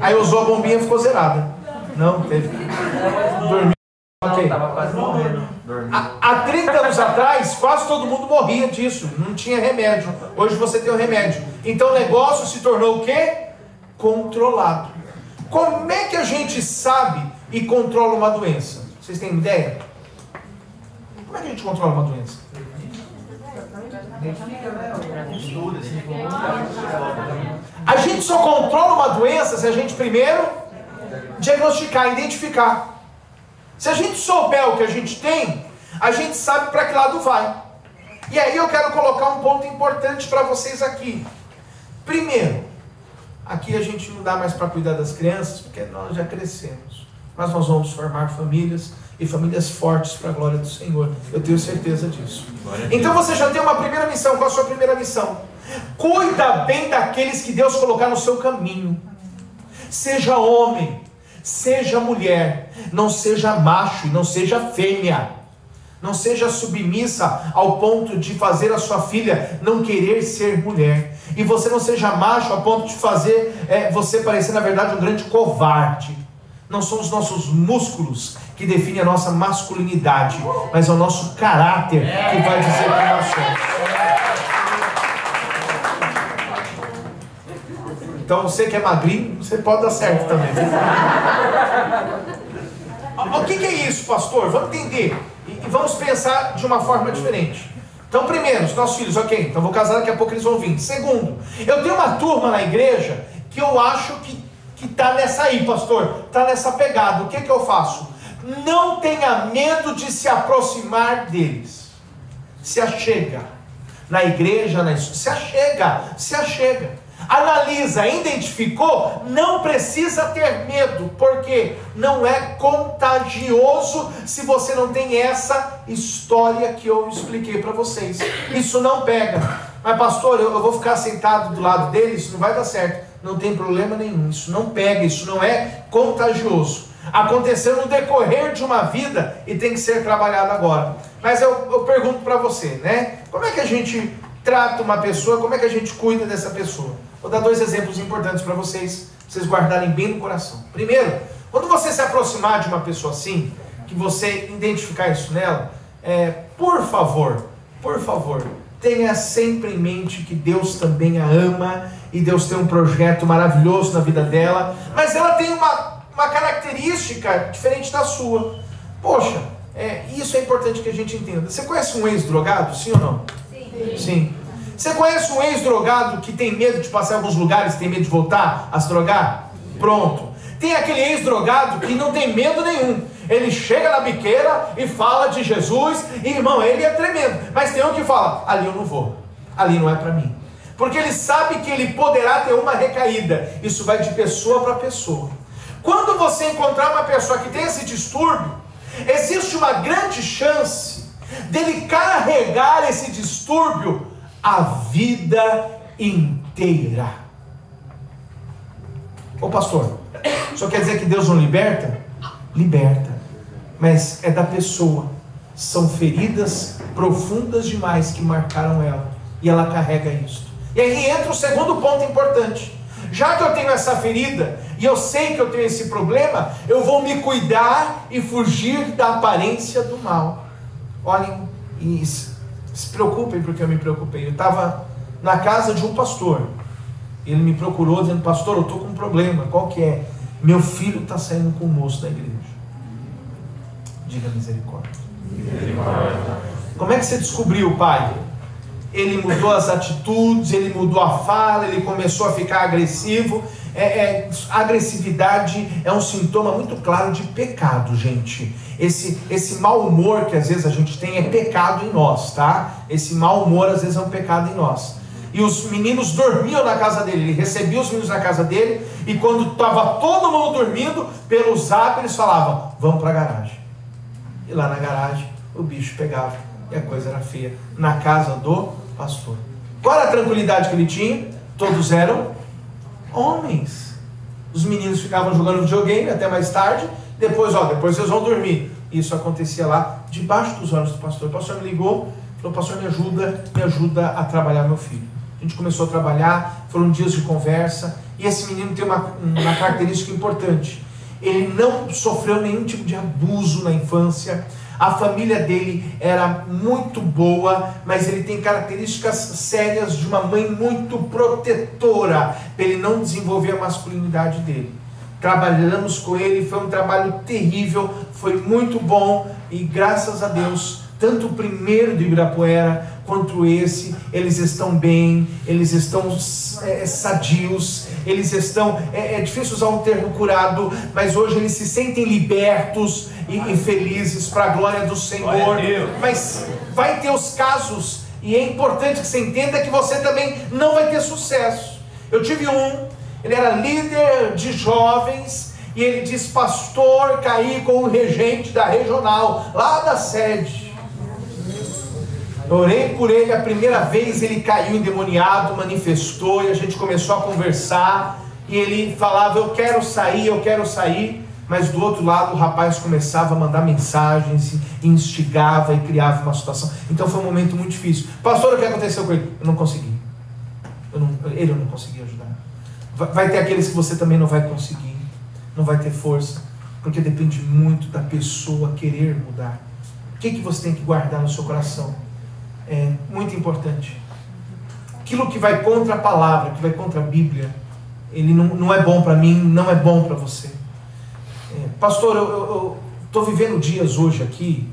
Aí usou a bombinha e ficou zerada. Não, teve. Dormiu. Okay. Estava quase morrendo. Há 30 anos atrás, quase todo mundo morria disso. Não tinha remédio. Hoje você tem o remédio. Então o negócio se tornou o quê? Controlado. Como é que a gente sabe e controla uma doença? Vocês têm ideia? Como é que a gente controla uma doença? A gente só controla uma doença se a gente primeiro diagnosticar, identificar. Se a gente souber o que a gente tem, a gente sabe para que lado vai. E aí eu quero colocar um ponto importante para vocês aqui. Primeiro, aqui a gente não dá mais para cuidar das crianças, porque nós já crescemos. Mas nós vamos formar famílias, e famílias fortes para a glória do Senhor. Eu tenho certeza disso. Então você já tem uma primeira missão. Qual a sua primeira missão? Cuida bem daqueles que Deus colocar no seu caminho. Seja homem, seja mulher, não seja macho e não seja fêmea. Não seja submissa ao ponto de fazer a sua filha não querer ser mulher. E você não seja macho a ponto de fazer você parecer, na verdade, um grande covarde. Não são os nossos músculos que definem a nossa masculinidade, mas é o nosso caráter que vai dizer quem nós somos. Então você que é magrinho, você pode dar certo também. O que é isso, pastor? Vamos entender. E vamos pensar de uma forma diferente. Então, primeiro, os nossos filhos, ok, então vou casar, daqui a pouco eles vão vir. Segundo, eu tenho uma turma na igreja que eu acho que está nessa aí, pastor, está nessa pegada. O que eu faço? Não tenha medo de se aproximar deles. Se achega. Na igreja, se achega. Analisa, identificou, não precisa ter medo, porque não é contagioso se você não tem essa história que eu expliquei para vocês. Isso não pega. Mas pastor, eu vou ficar sentado do lado dele, isso não vai dar certo. Não tem problema nenhum, isso não pega, isso não é contagioso. Aconteceu no decorrer de uma vida e tem que ser trabalhado agora. Mas eu pergunto para você, né? Como é que a gente trata uma pessoa, como é que a gente cuida dessa pessoa? Vou dar 2 exemplos importantes para vocês guardarem bem no coração. Primeiro, quando você se aproximar de uma pessoa assim, que você identificar isso nela, por favor, tenha sempre em mente que Deus também a ama, e Deus tem um projeto maravilhoso na vida dela, mas ela tem uma característica diferente da sua. Poxa, isso é importante que a gente entenda. Você conhece um ex-drogado, sim ou não? Sim. Você conhece um ex-drogado que tem medo de passar em alguns lugares, tem medo de voltar a se drogar? Pronto. Tem aquele ex-drogado que não tem medo nenhum. Ele chega na biqueira e fala de Jesus, e irmão, ele é tremendo. Mas tem um que fala, ali eu não vou, ali não é para mim. Porque ele sabe que ele poderá ter uma recaída. Isso vai de pessoa para pessoa. Quando você encontrar uma pessoa que tem esse distúrbio, existe uma grande chance dele carregar esse distúrbio a vida inteira. Ô pastor, só quer dizer que Deus não liberta? Liberta, mas é da pessoa. São feridas profundas demais que marcaram ela, e ela carrega isso. E aí entra o segundo ponto importante. Já que eu tenho essa ferida, e eu sei que eu tenho esse problema, eu vou me cuidar e fugir da aparência do mal. Olhem, e se preocupem, porque eu me preocupei. Eu estava na casa de um pastor. Ele me procurou dizendo, pastor, eu estou com um problema. Qual que é? Meu filho está saindo com o moço da igreja. Diga misericórdia. Como é que você descobriu, pai? Ele mudou as atitudes, ele mudou a fala, ele começou a ficar agressivo. Agressividade é um sintoma muito claro de pecado, gente. Esse mau humor que às vezes a gente tem é pecado em nós, tá? Esse mau humor às vezes é um pecado em nós. E os meninos dormiam na casa dele, ele recebia os meninos na casa dele, e quando estava todo mundo dormindo, pelo zap eles falavam, vamos para a garagem. E lá na garagem o bicho pegava, e a coisa era feia, na casa do pastor. Qual era a tranquilidade que ele tinha? Todos eram homens. Os meninos ficavam jogando videogame até mais tarde, depois vocês vão dormir. Isso acontecia lá, debaixo dos olhos do pastor. O pastor me ligou, falou, pastor, me ajuda a trabalhar meu filho. A gente começou a trabalhar, foram dias de conversa, e esse menino tem uma característica importante. Ele não sofreu nenhum tipo de abuso na infância, a família dele era muito boa, mas ele tem características sérias de uma mãe muito protetora, para ele não desenvolver a masculinidade dele. Trabalhamos com ele, foi um trabalho terrível, foi muito bom, e graças a Deus, tanto o primeiro do Ibirapuera quanto esse, eles estão bem, eles estão sadios, eles estão, é difícil usar um termo curado, mas hoje eles se sentem libertos e felizes para a glória do Senhor. Mas vai ter os casos, e é importante que você entenda que você também não vai ter sucesso. Eu tive ele era líder de jovens, e ele disse, pastor, caí com o regente da regional, lá da sede. Eu orei por ele a primeira vez, ele caiu endemoniado, manifestou, e a gente começou a conversar, e ele falava, eu quero sair, mas do outro lado o rapaz começava a mandar mensagens, e instigava e criava uma situação. Então foi um momento muito difícil. Pastor, o que aconteceu com ele? Eu não consegui. Ele eu não consegui ajudar. Vai ter aqueles que você também não vai conseguir, não vai ter força, porque depende muito da pessoa querer mudar. O que você tem que guardar no seu coração? É muito importante. Aquilo que vai contra a palavra, que vai contra a Bíblia, ele não é bom para mim, não é bom para você. Pastor, eu estou vivendo dias hoje aqui,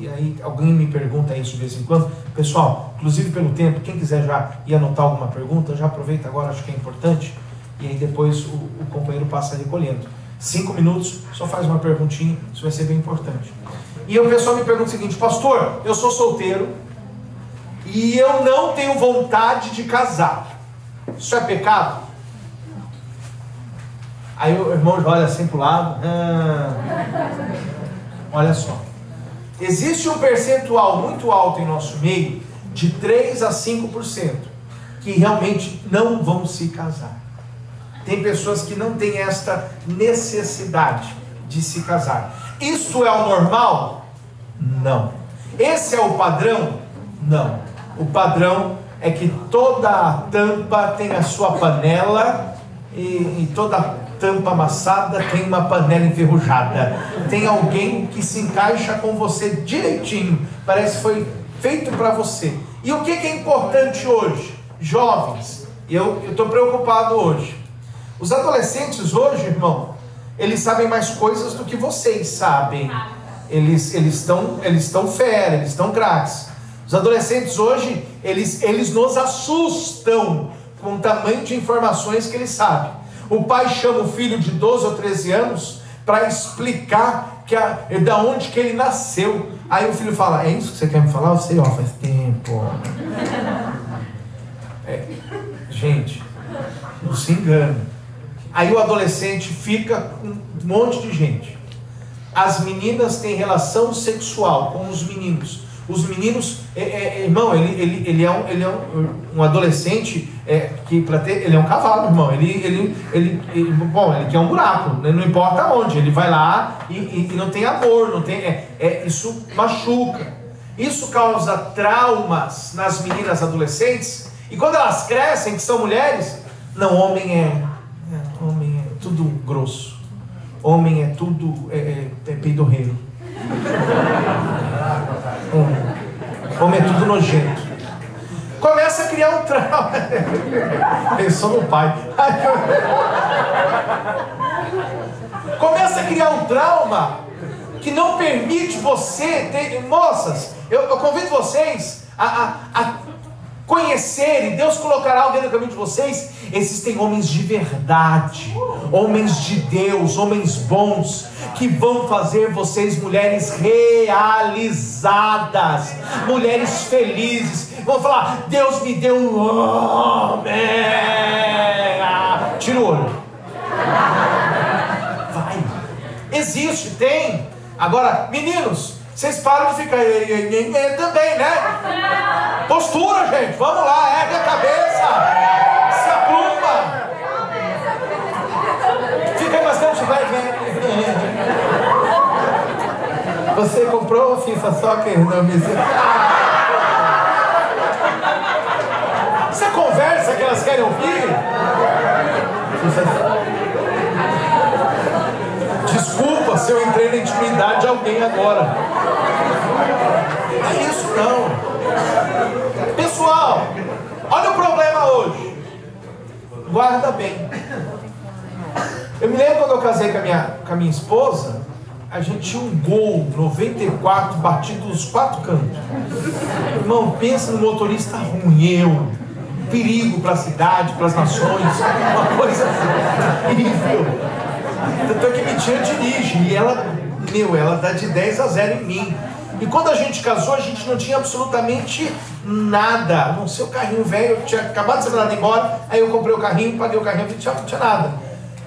e aí alguém me pergunta isso de vez em quando. Pessoal, inclusive pelo tempo, quem quiser já ir anotar alguma pergunta, já aproveita agora, acho que é importante, e aí depois o companheiro passa recolhendo. 5 minutos, só faz uma perguntinha, isso vai ser bem importante. E o pessoal me pergunta o seguinte: pastor, eu sou solteiro e eu não tenho vontade de casar, isso é pecado? Aí o irmão já olha assim para o lado. Olha só, existe um percentual muito alto em nosso meio, de 3 a 5%, que realmente não vão se casar. Tem pessoas que não têm esta necessidade de se casar. Isso é o normal? Não. Esse é o padrão? Não. O padrão é que toda a tampa tem a sua panela e toda tampa amassada tem uma panela enferrujada. Tem alguém que se encaixa com você direitinho. Parece que foi feito para você. E o que é importante hoje? Jovens, eu estou preocupado hoje. Os adolescentes hoje, irmão, eles sabem mais coisas do que vocês sabem. Eles estão fera, eles estão craques. Os adolescentes hoje, eles nos assustam com o tamanho de informações que eles sabem. O pai chama o filho de 12 ou 13 anos para explicar da onde que ele nasceu. Aí o filho fala: é isso que você quer me falar? Eu sei, faz tempo. Gente, não se engane. Aí o adolescente fica com um monte de gente. As meninas têm relação sexual com os meninos. Os meninos, irmão, ele é um adolescente que para ter, ele é um cavalo, irmão. Ele quer um buraco, não importa onde. Ele vai lá e não tem amor, não tem. Isso machuca. Isso causa traumas nas meninas adolescentes. E quando elas crescem, que são mulheres, não, homem é tudo grosso. Homem é tudo peidorreiro. Homem é tudo nojento. Começa a criar um trauma. Pensou no pai. Começa a criar um trauma que não permite você ter. Moças, eu convido vocês a conhecerem. Deus colocará alguém no caminho de vocês. Existem homens de verdade, homens de Deus, homens bons, que vão fazer vocês mulheres realizadas, mulheres felizes. Vão falar: Deus me deu um homem. Tira o olho. Vai. Existe, tem. Agora, meninos, vocês param de ficar também, né? Postura, gente. Vamos lá, ergue a cabeça. Se apruma. Fica bastante. Você comprou a FIFA Soccer? Não me... Você conversa que elas querem ouvir? Desculpa se eu entrei na intimidade de alguém agora. Não é isso não. Pessoal, olha o problema hoje. Guarda bem. Eu me lembro quando eu casei com a minha esposa, a gente tinha um Gol 94 batido dos 4 cantos. Irmão, pensa no motorista ruim, perigo para a cidade, para as nações, uma coisa terrível. Tanto é que mentira dirige, e ela dá de 10 a 0 em mim. E quando a gente casou, a gente não tinha absolutamente nada. Não sei, o carrinho velho, eu tinha acabado de ser mandado embora, aí eu comprei o carrinho, paguei o carrinho, não tinha nada.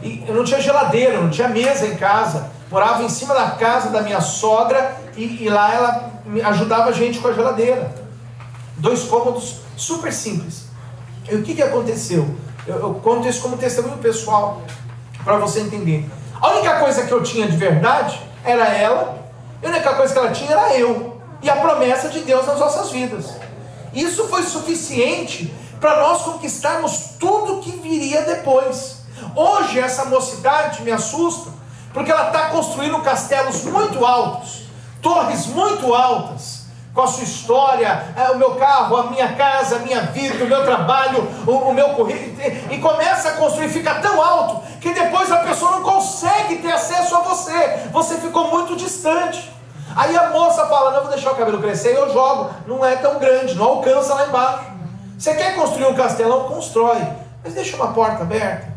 E eu não tinha geladeira, não tinha mesa em casa. Morava em cima da casa da minha sogra e lá ela ajudava a gente com a geladeira. 2 cômodos super simples. E o que aconteceu? Eu conto isso como testemunho pessoal, para você entender. A única coisa que eu tinha de verdade era ela, e a única coisa que ela tinha era eu, e a promessa de Deus nas nossas vidas. Isso foi suficiente para nós conquistarmos tudo que viria depois. Hoje essa mocidade me assusta, porque ela está construindo castelos muito altos, torres muito altas, com a sua história, o meu carro, a minha casa, a minha vida, o meu trabalho, o meu currículo, e começa a construir, fica tão alto, que depois a pessoa não consegue ter acesso a você ficou muito distante. Aí a moça fala, não, vou deixar o cabelo crescer, eu jogo, não é tão grande, não alcança lá embaixo. Você quer construir um castelão? Constrói, mas deixa uma porta aberta,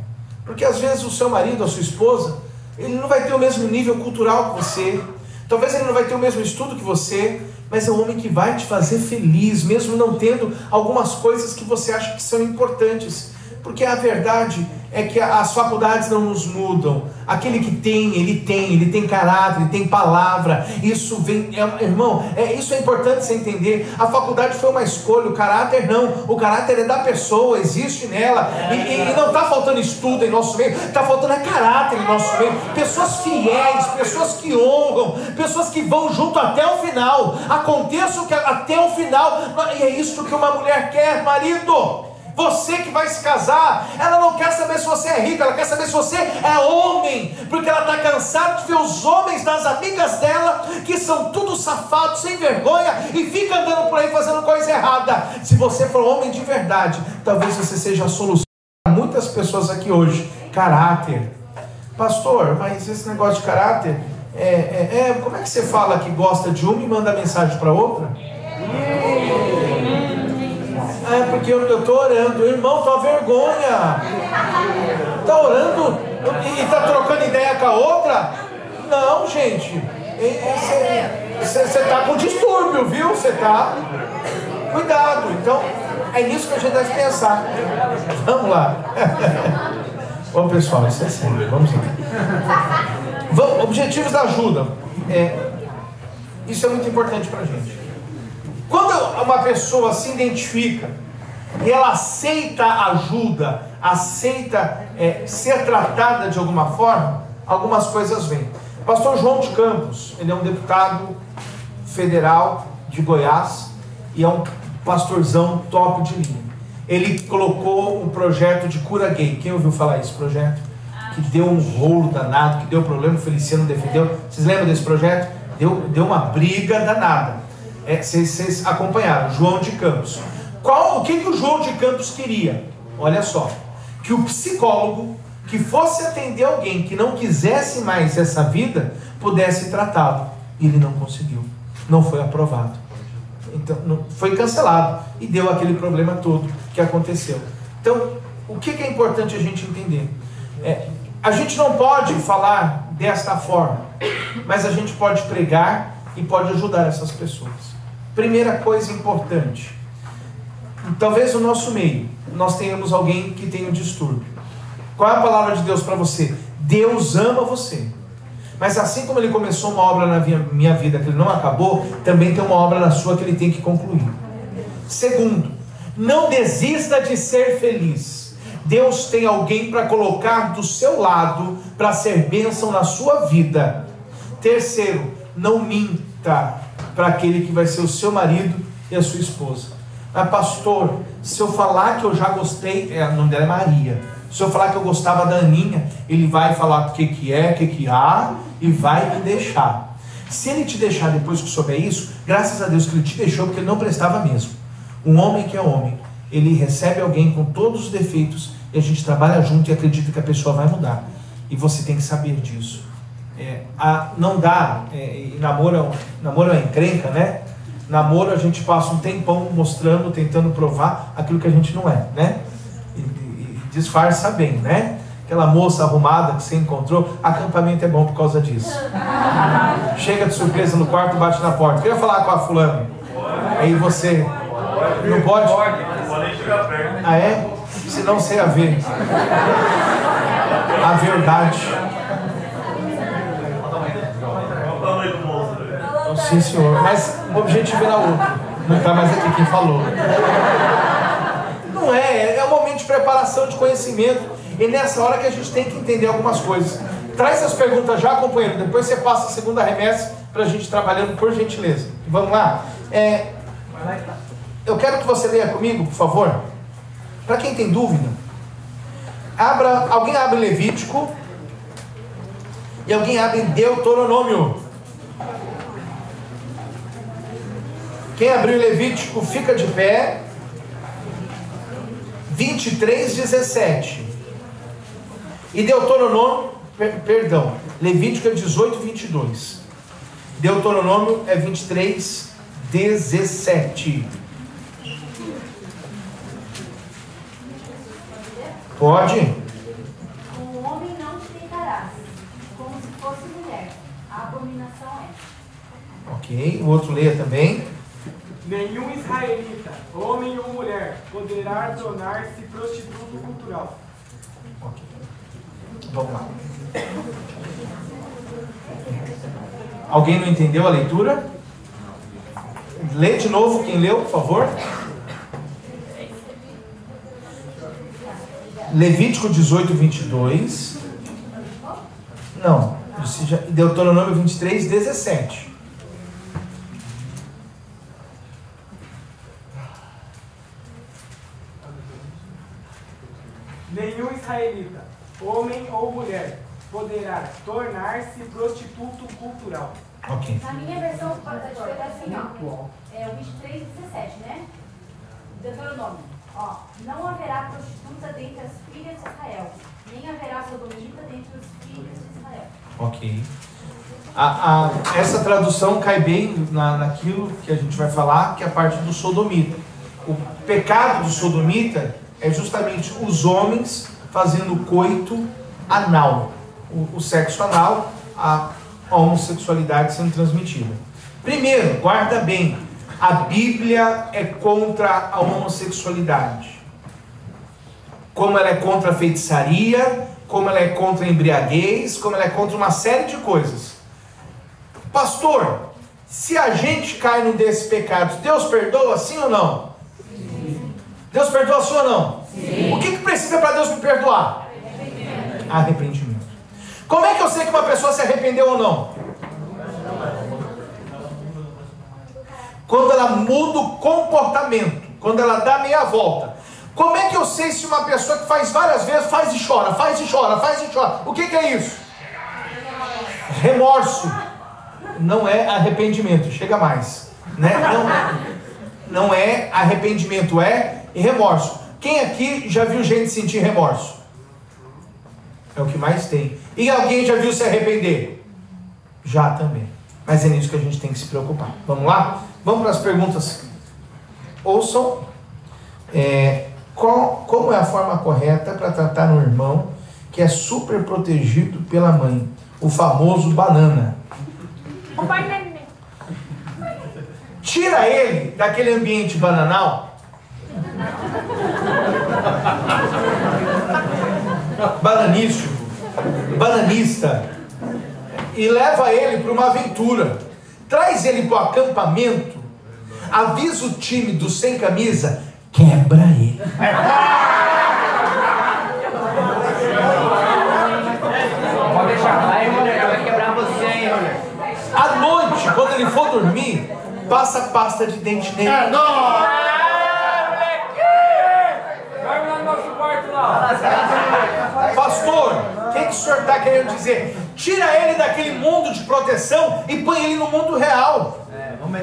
porque às vezes o seu marido, a sua esposa, ele não vai ter o mesmo nível cultural que você, talvez ele não vai ter o mesmo estudo que você, mas é um homem que vai te fazer feliz, mesmo não tendo algumas coisas que você acha que são importantes, porque a verdade é que as faculdades não nos mudam. Aquele que tem, ele tem caráter, ele tem palavra. Isso vem, irmão, isso é importante você entender. A faculdade foi uma escolha, o caráter não. O caráter é da pessoa, existe nela. E não está faltando estudo em nosso meio, está faltando caráter em nosso meio. Pessoas fiéis, pessoas que honram, pessoas que vão junto até o final. Aconteça o que até o final. E é isso que uma mulher quer, marido. Você que vai se casar, ela não quer saber se você é rico, ela quer saber se você é homem, porque ela está cansada de ver os homens das amigas dela, que são tudo safados, sem vergonha, e fica andando por aí fazendo coisa errada. Se você for homem de verdade, talvez você seja a solução para muitas pessoas aqui hoje. Caráter. Pastor, mas esse negócio de caráter, como é que você fala que gosta de uma e manda mensagem para outra? Porque eu estou orando. Irmão, tua vergonha. Está orando e está trocando ideia com a outra? Não, gente. Você está com distúrbio, viu? Você está. Cuidado. Então, é nisso que a gente deve pensar. Vamos lá. Ô pessoal, isso é sério. Vamos lá. Objetivos da ajuda. Isso é muito importante para a gente. Quando uma pessoa se identifica e ela aceita ajuda, aceita ser tratada de alguma forma, algumas coisas vêm. Pastor João de Campos, ele é um deputado federal de Goiás e é um pastorzão top de linha. Ele colocou um projeto de cura gay. Quem ouviu falar desse projeto? Que deu um rolo danado, que deu problema, o Feliciano defendeu. Vocês lembram desse projeto? Deu uma briga danada. Vocês acompanharam, João de Campos. O que o João de Campos queria? Olha só, que o psicólogo que fosse atender alguém que não quisesse mais essa vida, pudesse tratá-lo. Ele não conseguiu, não foi aprovado. Então, foi cancelado e deu aquele problema todo que aconteceu. Então, o que é importante a gente entender? A gente não pode falar desta forma, mas a gente pode pregar e pode ajudar essas pessoas. Primeira coisa importante, talvez no nosso meio nós tenhamos alguém que tenha um distúrbio. Qual é a palavra de Deus para você? Deus ama você, mas assim como Ele começou uma obra na minha vida que Ele não acabou, também tem uma obra na sua que Ele tem que concluir. Segundo, não desista de ser feliz. Deus tem alguém para colocar do seu lado, para ser bênção na sua vida. Terceiro, não minta para aquele que vai ser o seu marido e a sua esposa. Pastor, se eu falar que eu já gostei, o nome dela é Maria, se eu falar que eu gostava da Aninha, ele vai falar o que há e vai me deixar. Se ele te deixar depois que souber isso, graças a Deus que ele te deixou, porque ele não prestava mesmo. Um homem que é homem, ele recebe alguém com todos os defeitos e a gente trabalha junto e acredita que a pessoa vai mudar. E você tem que saber disso. Não dá, namoro é encrenca, né? Namoro a gente passa um tempão mostrando, tentando provar aquilo que a gente não é, né? E disfarça bem, né? Aquela moça arrumada que você encontrou, acampamento é bom por causa disso. Chega de surpresa no quarto, bate na porta. Queria falar com a fulana. Aí você não pode? Ah, é? Senão você ia ver a verdade. Sim, senhor, mas o objetivo era outro. Não está mais aqui quem falou. Não é um momento de preparação, de conhecimento. E nessa hora que a gente tem que entender algumas coisas. Traz as perguntas já, companheiro. Depois você passa a segunda remessa para a gente trabalhando, por gentileza. Vamos lá. Eu quero que você leia comigo, por favor. Para quem tem dúvida, alguém abre Levítico e alguém abre Deuteronômio. Quem abriu Levítico fica de pé. 23:17. E Deuteronômio, Levítico é 18:22. Deuteronômio é 23:17. Pode? Com o homem não te deitarás, como se fosse mulher. A abominação é. Ok, o outro leia também. Nenhum israelita, homem ou mulher, poderá tornar-se prostituto cultural. Ok. Vamos lá. Alguém não entendeu a leitura? Lê de novo, quem leu, por favor. Levítico 18:22. Não, Deuteronômio 23:17. Nenhum israelita, homem ou mulher, poderá tornar-se prostituto cultural. Ok. Na minha versão, escreve assim, ó. É o 23:17, né? Deuteronômio. Ó, não haverá prostituta dentre as filhas de Israel, nem haverá sodomita dentre os filhos de Israel. Ok. Essa tradução cai bem naquilo que a gente vai falar, que é a parte do sodomita. O pecado do sodomita é justamente os homens fazendo coito anal. O sexo anal, a homossexualidade sendo transmitida. Primeiro, guarda bem, a Bíblia é contra a homossexualidade. Como ela é contra a feitiçaria, como ela é contra a embriaguez, como ela é contra uma série de coisas. Pastor, se a gente cai num desses pecados, Deus perdoa sim ou não? Sim. Deus perdoa sim ou não? Sim. O que precisa para Deus me perdoar? Arrependimento. Como é que eu sei que uma pessoa se arrependeu ou não? Quando ela muda o comportamento, quando ela dá meia volta. Como é que eu sei se uma pessoa que faz várias vezes faz e chora, faz e chora, faz e chora? O que é isso? Remorso. Não é arrependimento, chega mais, né? Não é arrependimento, é remorso. Quem aqui já viu gente sentir remorso? É o que mais tem. E alguém já viu se arrepender? Já também. Mas é nisso que a gente tem que se preocupar. Vamos lá? Vamos para as perguntas. Ouçam. Como é a forma correta para tratar um irmão que é super protegido pela mãe? O famoso banana. Tira ele daquele ambiente bananal. Bananístico, bananista, e leva ele para uma aventura. Traz ele para o acampamento. Avisa o time do sem camisa, quebra ele. Pode deixar lá, irmão, vai quebrar você, hein, irmão. À noite, quando ele for dormir, passa pasta de dente nele. Vai lá no nosso quarto lá. Pastor, o que o senhor está querendo dizer? Tira ele daquele mundo de proteção e põe ele no mundo real.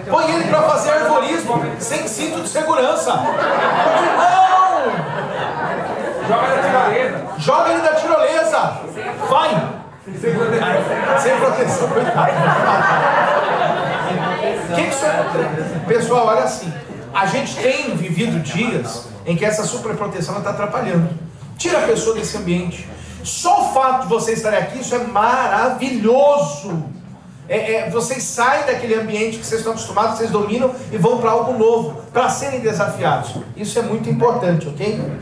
Põe ele para fazer arvorismo sem cinto de segurança. Não! Joga ele da tirolesa. Vai! Sem proteção, coitado. Pessoal, olha assim. A gente tem vivido dias em que essa superproteção está atrapalhando. Tira a pessoa desse ambiente. Só o fato de você estar aqui, isso é maravilhoso. Vocês saem daquele ambiente que vocês estão acostumados, vocês dominam e vão para algo novo, para serem desafiados. Isso é muito importante, ok?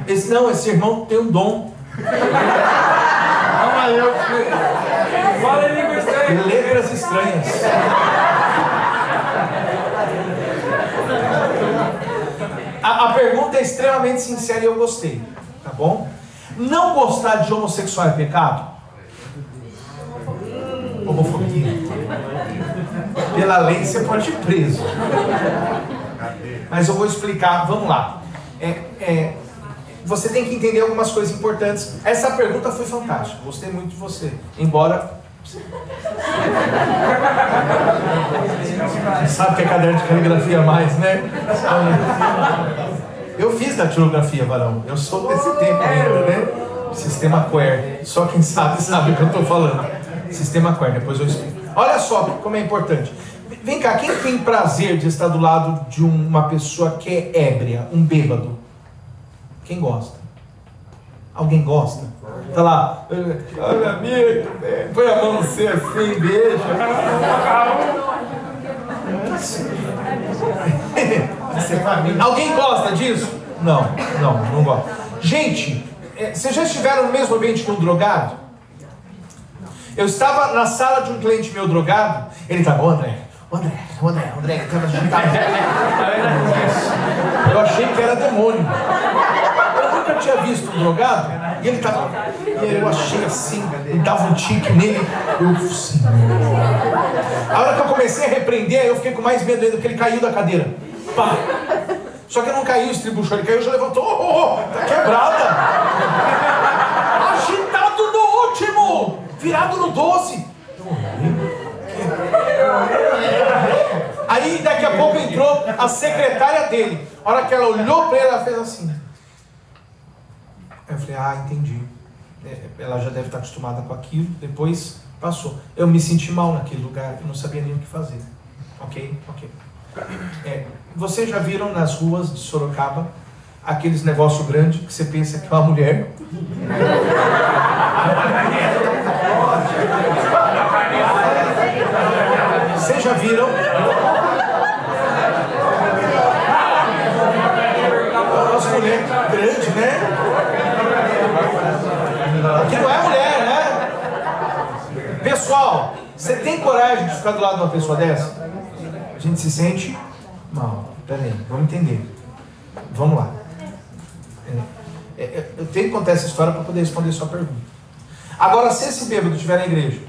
Esse irmão tem um dom. Fala em língua estranha. Letras estranhas. A pergunta é extremamente sincera e eu gostei, tá bom? Não gostar de homossexual é pecado? Homofobia. Pela lei você pode ir preso. Mas eu vou explicar, vamos lá. Você tem que entender algumas coisas importantes. Essa pergunta foi fantástica, gostei muito de você. Embora... Sabe que é caderno de caligrafia a mais, né? Eu fiz datilografia, varão. Eu sou desse tempo ainda, né? Sistema Quer. Só quem sabe o que eu estou falando. Sistema Quer, depois eu explico. Olha só como é importante. Vem cá, quem tem prazer de estar do lado de uma pessoa que é ébria, um bêbado? Quem gosta? Alguém gosta? Tá lá, olha amigo, põe a mão no seu assim, beija. Alguém gosta disso? Não gosta. Gente, vocês já estiveram no mesmo ambiente que um drogado? Eu estava na sala de um cliente meu drogado, ele estava, André, estava agitado. Eu achei que era demônio. Eu nunca tinha visto um drogado, e ele estava, eu achei assim, ele dava um tique nele, Senhor. A hora que eu comecei a repreender, eu fiquei com mais medo ainda, porque ele caiu da cadeira. Pá. Só que não caiu, estribuchou, ele caiu, já levantou, tá quebrada. Agitado no último, virado no 12. Aí daqui a pouco entrou a secretária dele. A hora que ela olhou para ele, ela fez assim. Aí eu falei, entendi. Ela já deve estar acostumada com aquilo. Depois passou. Eu me senti mal naquele lugar, eu não sabia nem o que fazer. Ok? Vocês já viram nas ruas de Sorocaba aqueles negócios grandes que você pensa que é uma mulher? Vocês já viram? Nossa, mulher grande, né? Que não é mulher, né? Pessoal, você tem coragem de ficar do lado de uma pessoa dessa? A gente se sente mal. Pera aí, vamos entender. Vamos lá. Eu tenho que contar essa história para poder responder a sua pergunta. Agora, se esse bêbado estiver na igreja,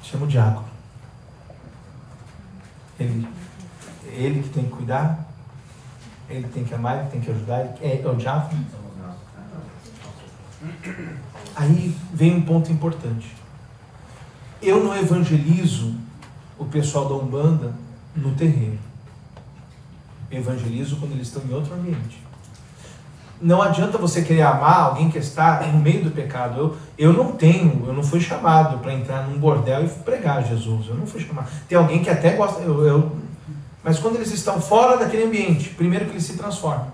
chama o diácono. Ele que tem que cuidar, ele tem que amar, ele tem que ajudar, é o diácono. Aí vem um ponto importante. Eu não evangelizo o pessoal da Umbanda no terreiro. Eu evangelizo quando eles estão em outro ambiente. Não adianta você querer amar alguém que está no meio do pecado. Eu não fui chamado para entrar num bordel e pregar Jesus. Eu não fui chamado. Tem alguém que até gosta, mas quando eles estão fora daquele ambiente, primeiro que eles se transformam.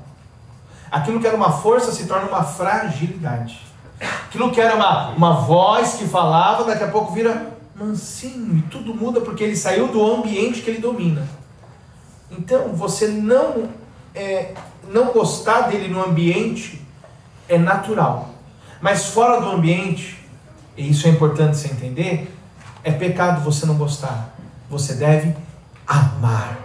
Aquilo que era uma força se torna uma fragilidade. Aquilo que era uma voz que falava, daqui a pouco vira mansinho, e tudo muda porque ele saiu do ambiente que ele domina. Então, você não gostar dele no ambiente é natural. Mas fora do ambiente, e isso é importante você entender, é pecado você não gostar. Você deve amar.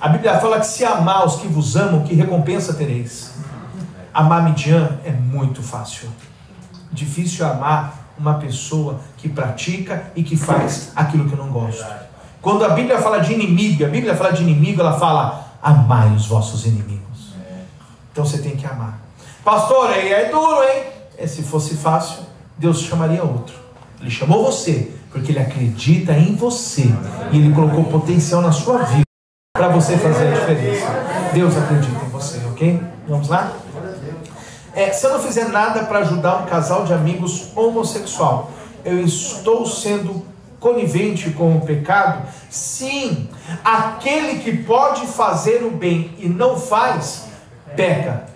A Bíblia fala que se amar os que vos amam, que recompensa tereis. Amar Midian é muito fácil. Difícil é amar uma pessoa que pratica e que faz aquilo que eu não gosto. Quando a Bíblia fala de inimigo, ela fala, amai os vossos inimigos. Então você tem que amar. Pastor, aí é duro, hein? Se fosse fácil, Deus chamaria outro. Ele chamou você, porque Ele acredita em você. E Ele colocou potencial na sua vida para você fazer a diferença. Deus acredita em você, ok? Vamos lá? Se eu não fizer nada para ajudar um casal de amigos homossexual, eu estou sendo conivente com o pecado? Sim, aquele que pode fazer o bem e não faz, peca.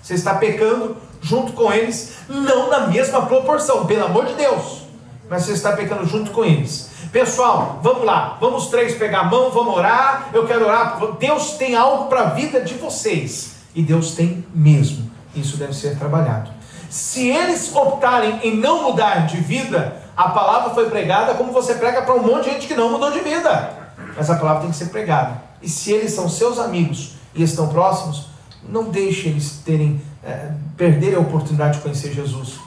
Você está pecando junto com eles, não na mesma proporção, pelo amor de Deus, mas você está pecando junto com eles. Pessoal, vamos lá, vamos 3 pegar a mão, vamos orar. Eu quero orar. Deus tem algo para a vida de vocês, e Deus tem mesmo. Isso deve ser trabalhado. Se eles optarem em não mudar de vida, A palavra foi pregada como você prega para um monte de gente que não mudou de vida. Mas a palavra tem que ser pregada. E se eles são seus amigos e estão próximos, não deixe eles perderem a oportunidade de conhecer Jesus.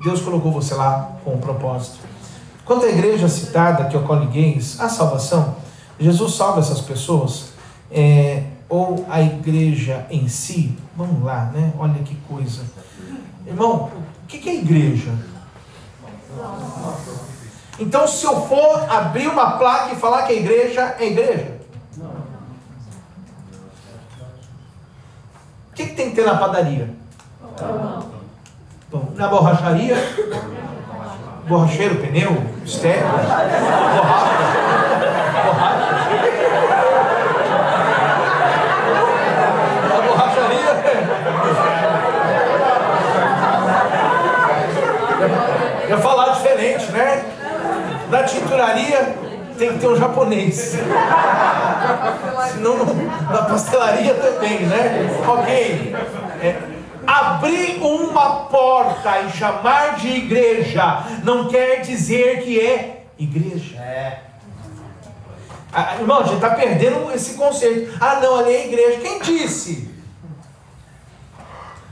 Deus colocou você lá com um propósito. Quanto à igreja citada, que ocorre gays, a salvação, Jesus salva essas pessoas, ou a igreja em si? Vamos lá, né? Olha que coisa. Irmão, o que é igreja? Então, se eu for abrir uma placa e falar que a igreja é igreja, o que tem que ter na padaria? Bom, na borracharia, borracheiro, pneu, estéreo, borracha. Na borracharia, ia falar diferente, né? Na tinturaria tem que ter um japonês. Senão, na pastelaria também, né? Ok. Abrir uma porta e chamar de igreja não quer dizer que é igreja. Irmão, a gente está perdendo esse conceito. Ah, não, ali é igreja. Quem disse?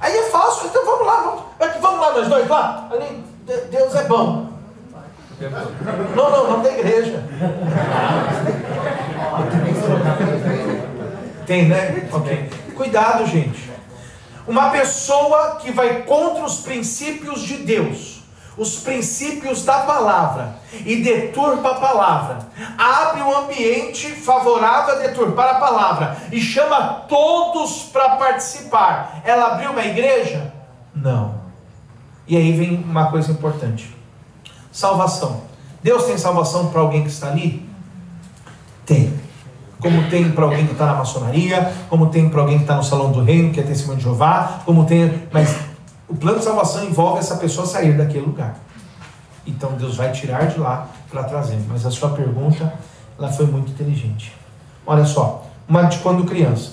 Aí é fácil, então vamos lá nós dois lá. Ali, Deus é bom. Não tem igreja. Tem, né? Ok. Cuidado, gente. Uma pessoa que vai contra os princípios de Deus, os princípios da palavra, e deturpa a palavra, abre um ambiente favorável a deturpar a palavra, e chama todos para participar. Ela abriu uma igreja? Não. E aí vem uma coisa importante. Salvação. Deus tem salvação para alguém que está ali? Tem. Como tem para alguém que está na maçonaria, como tem para alguém que está no salão do reino, que é testemunho de Jeová, como tem... Mas o plano de salvação envolve essa pessoa sair daquele lugar. Então Deus vai tirar de lá para trazer. Mas a sua pergunta, ela foi muito inteligente. Olha só, uma de quando criança.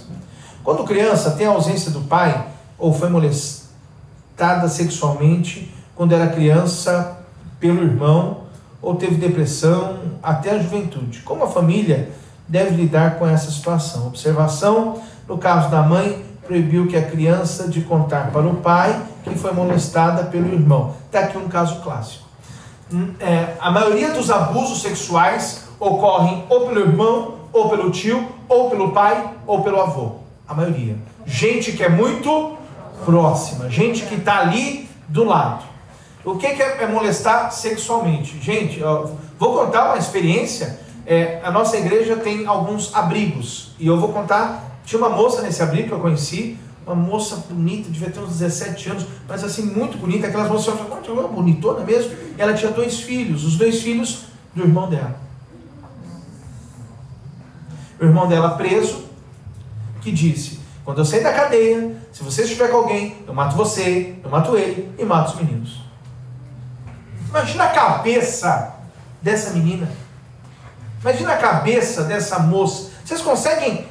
Quando criança tem a ausência do pai, ou foi molestada sexualmente quando era criança pelo irmão, ou teve depressão até a juventude. Como a família deve lidar com essa situação? Observação: no caso da mãe, proibiu que a criança de contar para o pai que foi molestada pelo irmão. Está aqui um caso clássico. A maioria dos abusos sexuais ocorrem ou pelo irmão, ou pelo tio, ou pelo pai, ou pelo avô. A maioria. Gente que é muito próxima, gente que está ali do lado. O que é molestar sexualmente? Gente, vou contar uma experiência. A nossa igreja tem alguns abrigos, e eu vou contar. Tinha uma moça nesse abrigo que eu conheci, uma moça bonita, devia ter uns 17 anos, mas assim, muito bonita. Aquelas moças falavam, bonitona mesmo. E ela tinha 2 filhos, os 2 filhos do irmão dela. O irmão dela preso, que disse: quando eu sair da cadeia, se você estiver com alguém, eu mato você, eu mato ele e mato os meninos. Imagina a cabeça dessa menina. Imagina a cabeça dessa moça. Vocês conseguem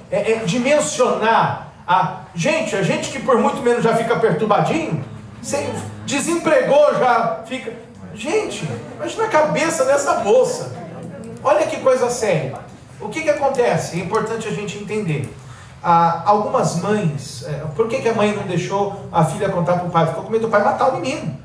dimensionar a gente que por muito menos já fica perturbadinho? Você desempregou, já fica... Gente, imagina a cabeça dessa moça. Olha que coisa séria. O que acontece? É importante a gente entender. Algumas mães... por que a mãe não deixou a filha contar para o pai? Ficou com medo do pai matar o menino.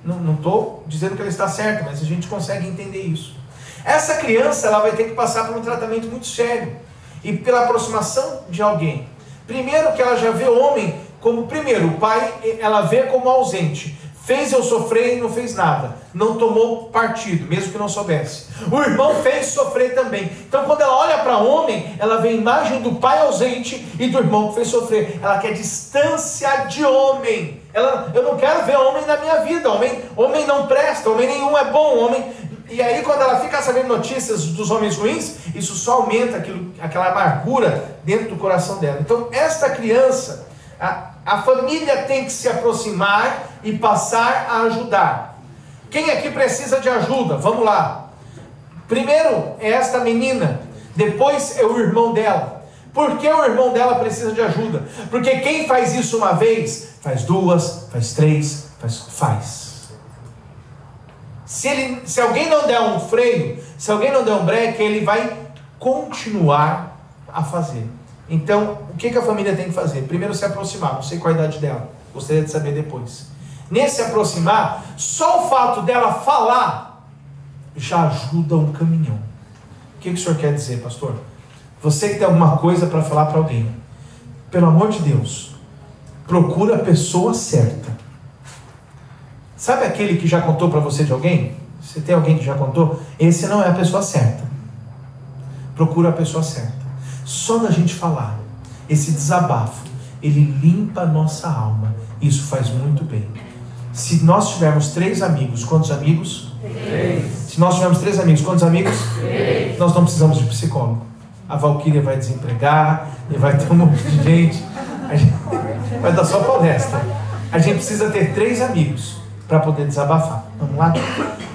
Não estou dizendo que ela está certa, mas a gente consegue entender isso. Essa criança, ela vai ter que passar por um tratamento muito sério. E pela aproximação de alguém. Primeiro que ela já vê o homem como... Primeiro, o pai, ela vê como ausente. Fez eu sofrer e não fez nada. Não tomou partido, mesmo que não soubesse. O irmão fez sofrer também. Então quando ela olha para o homem, ela vê a imagem do pai ausente e do irmão que fez sofrer. Ela quer distância de homem. Eu não quero ver homem na minha vida. Homem não presta, homem nenhum é bom. E aí quando ela fica sabendo notícias dos homens ruins, isso só aumenta aquela amargura dentro do coração dela. Então esta criança... A família tem que se aproximar e passar a ajudar. Quem aqui precisa de ajuda? Vamos lá. Primeiro é esta menina, depois é o irmão dela. Por que o irmão dela precisa de ajuda? Porque quem faz isso uma vez, faz 2, faz 3, faz. Se alguém não der um freio, se alguém não der um breque, ele vai continuar a fazer. Então, o que a família tem que fazer? Primeiro, se aproximar. Não sei qual a idade dela, gostaria de saber depois. Nesse aproximar, só o fato dela falar já ajuda um caminhão. O que o senhor quer dizer, pastor? Você que tem alguma coisa para falar para alguém, pelo amor de Deus, procura a pessoa certa. Sabe aquele que já contou para você de alguém? Você tem alguém que já contou? Esse não é a pessoa certa. Procura a pessoa certa. Só da gente falar, esse desabafo, ele limpa a nossa alma. Isso faz muito bem. Se nós tivermos 3 amigos, quantos amigos? 3. Se nós tivermos 3 amigos, quantos amigos? 3. Nós não precisamos de psicólogo. A Valquíria vai desempregar, e vai ter um monte de gente. A gente vai dar só palestra. A gente precisa ter 3 amigos para poder desabafar. Vamos lá?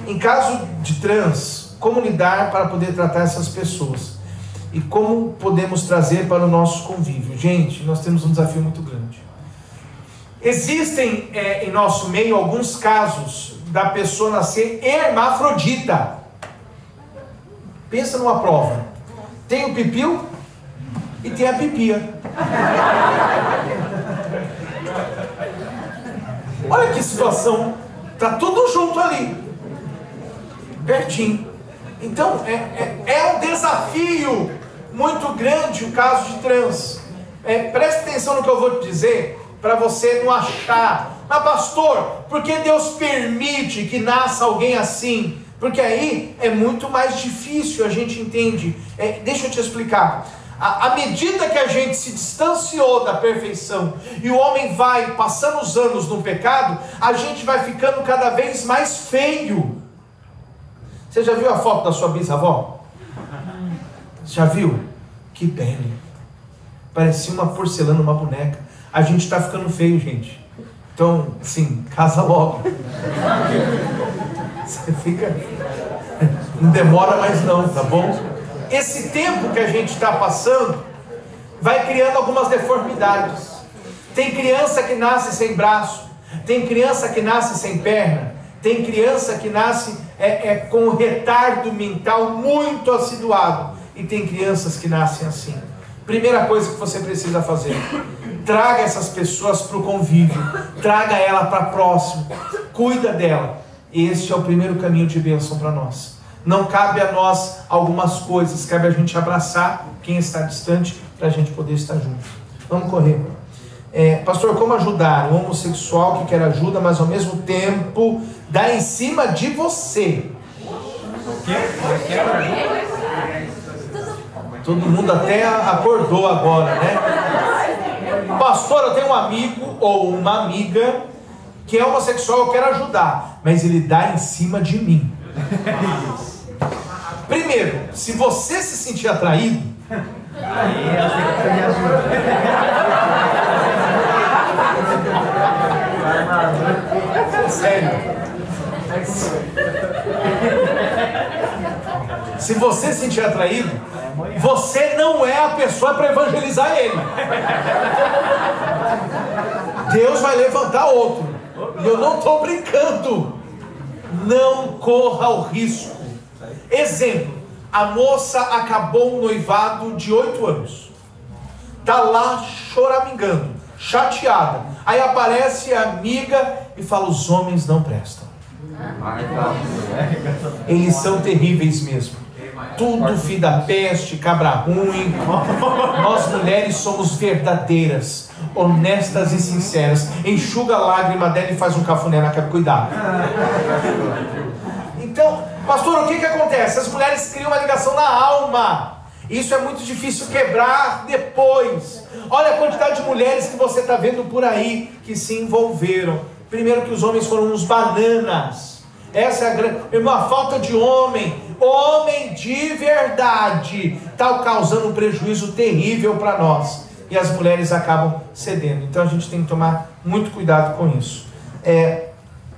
Em caso de trans, como lidar para poder tratar essas pessoas? E como podemos trazer para o nosso convívio? Gente, nós temos um desafio muito grande. Existem em nosso meio alguns casos da pessoa nascer hermafrodita. Pensa numa prova. Tem o pipiu e tem a pipia. Olha que situação. Está tudo junto ali. Pertinho. Então, é um desafio muito grande o caso de trans. Preste atenção no que eu vou te dizer, para você não achar, mas pastor, por que Deus permite que nasça alguém assim? Porque aí é muito mais difícil, a gente entende. Deixa eu te explicar. À medida que a gente se distanciou da perfeição e o homem vai passando os anos no pecado, a gente vai ficando cada vez mais feio. Você já viu a foto da sua bisavó? Já viu? Que pele. Parecia uma porcelana, uma boneca. A gente está ficando feio, gente. Então, sim, casa logo. Você fica... Não demora mais não, tá bom? Esse tempo que a gente está passando vai criando algumas deformidades. Tem criança que nasce sem braço. Tem criança que nasce sem perna. Tem criança que nasce com um retardo mental muito acentuado. E tem crianças que nascem assim. Primeira coisa que você precisa fazer: traga essas pessoas para o convívio. Traga ela para próximo. Cuida dela. Este é o primeiro caminho de bênção para nós. Não cabe a nós algumas coisas. Cabe a gente abraçar quem está distante para a gente poder estar junto. Vamos correr. Pastor, como ajudar um homossexual que quer ajuda, mas ao mesmo tempo dá em cima de você? Todo mundo até acordou agora, né? Pastor, eu tenho um amigo ou uma amiga que é homossexual, eu quero ajudar, mas ele dá em cima de mim. Primeiro, se você se sentir atraído, sério, se você se sentir atraído, você não é a pessoa para evangelizar ele. Deus vai levantar outro. E eu não estou brincando. Não corra o risco. Exemplo: a moça acabou um noivado de 8 anos. Está lá choramingando, chateada. Aí aparece a amiga e fala: os homens não prestam. Eles são terríveis mesmo. Tudo filho da peste, cabra ruim. Nós mulheres somos verdadeiras, honestas e sinceras. Enxuga a lágrima dela e faz um cafuné na cara. Cuidado. Então, pastor, o que acontece? As mulheres criam uma ligação na alma. Isso é muito difícil quebrar depois. Olha a quantidade de mulheres que você está vendo por aí que se envolveram. Primeiro, que os homens foram uns bananas. Essa é a grande... Irmão, a falta de homem de verdade, está causando um prejuízo terrível para nós. E as mulheres acabam cedendo. Então a gente tem que tomar muito cuidado com isso.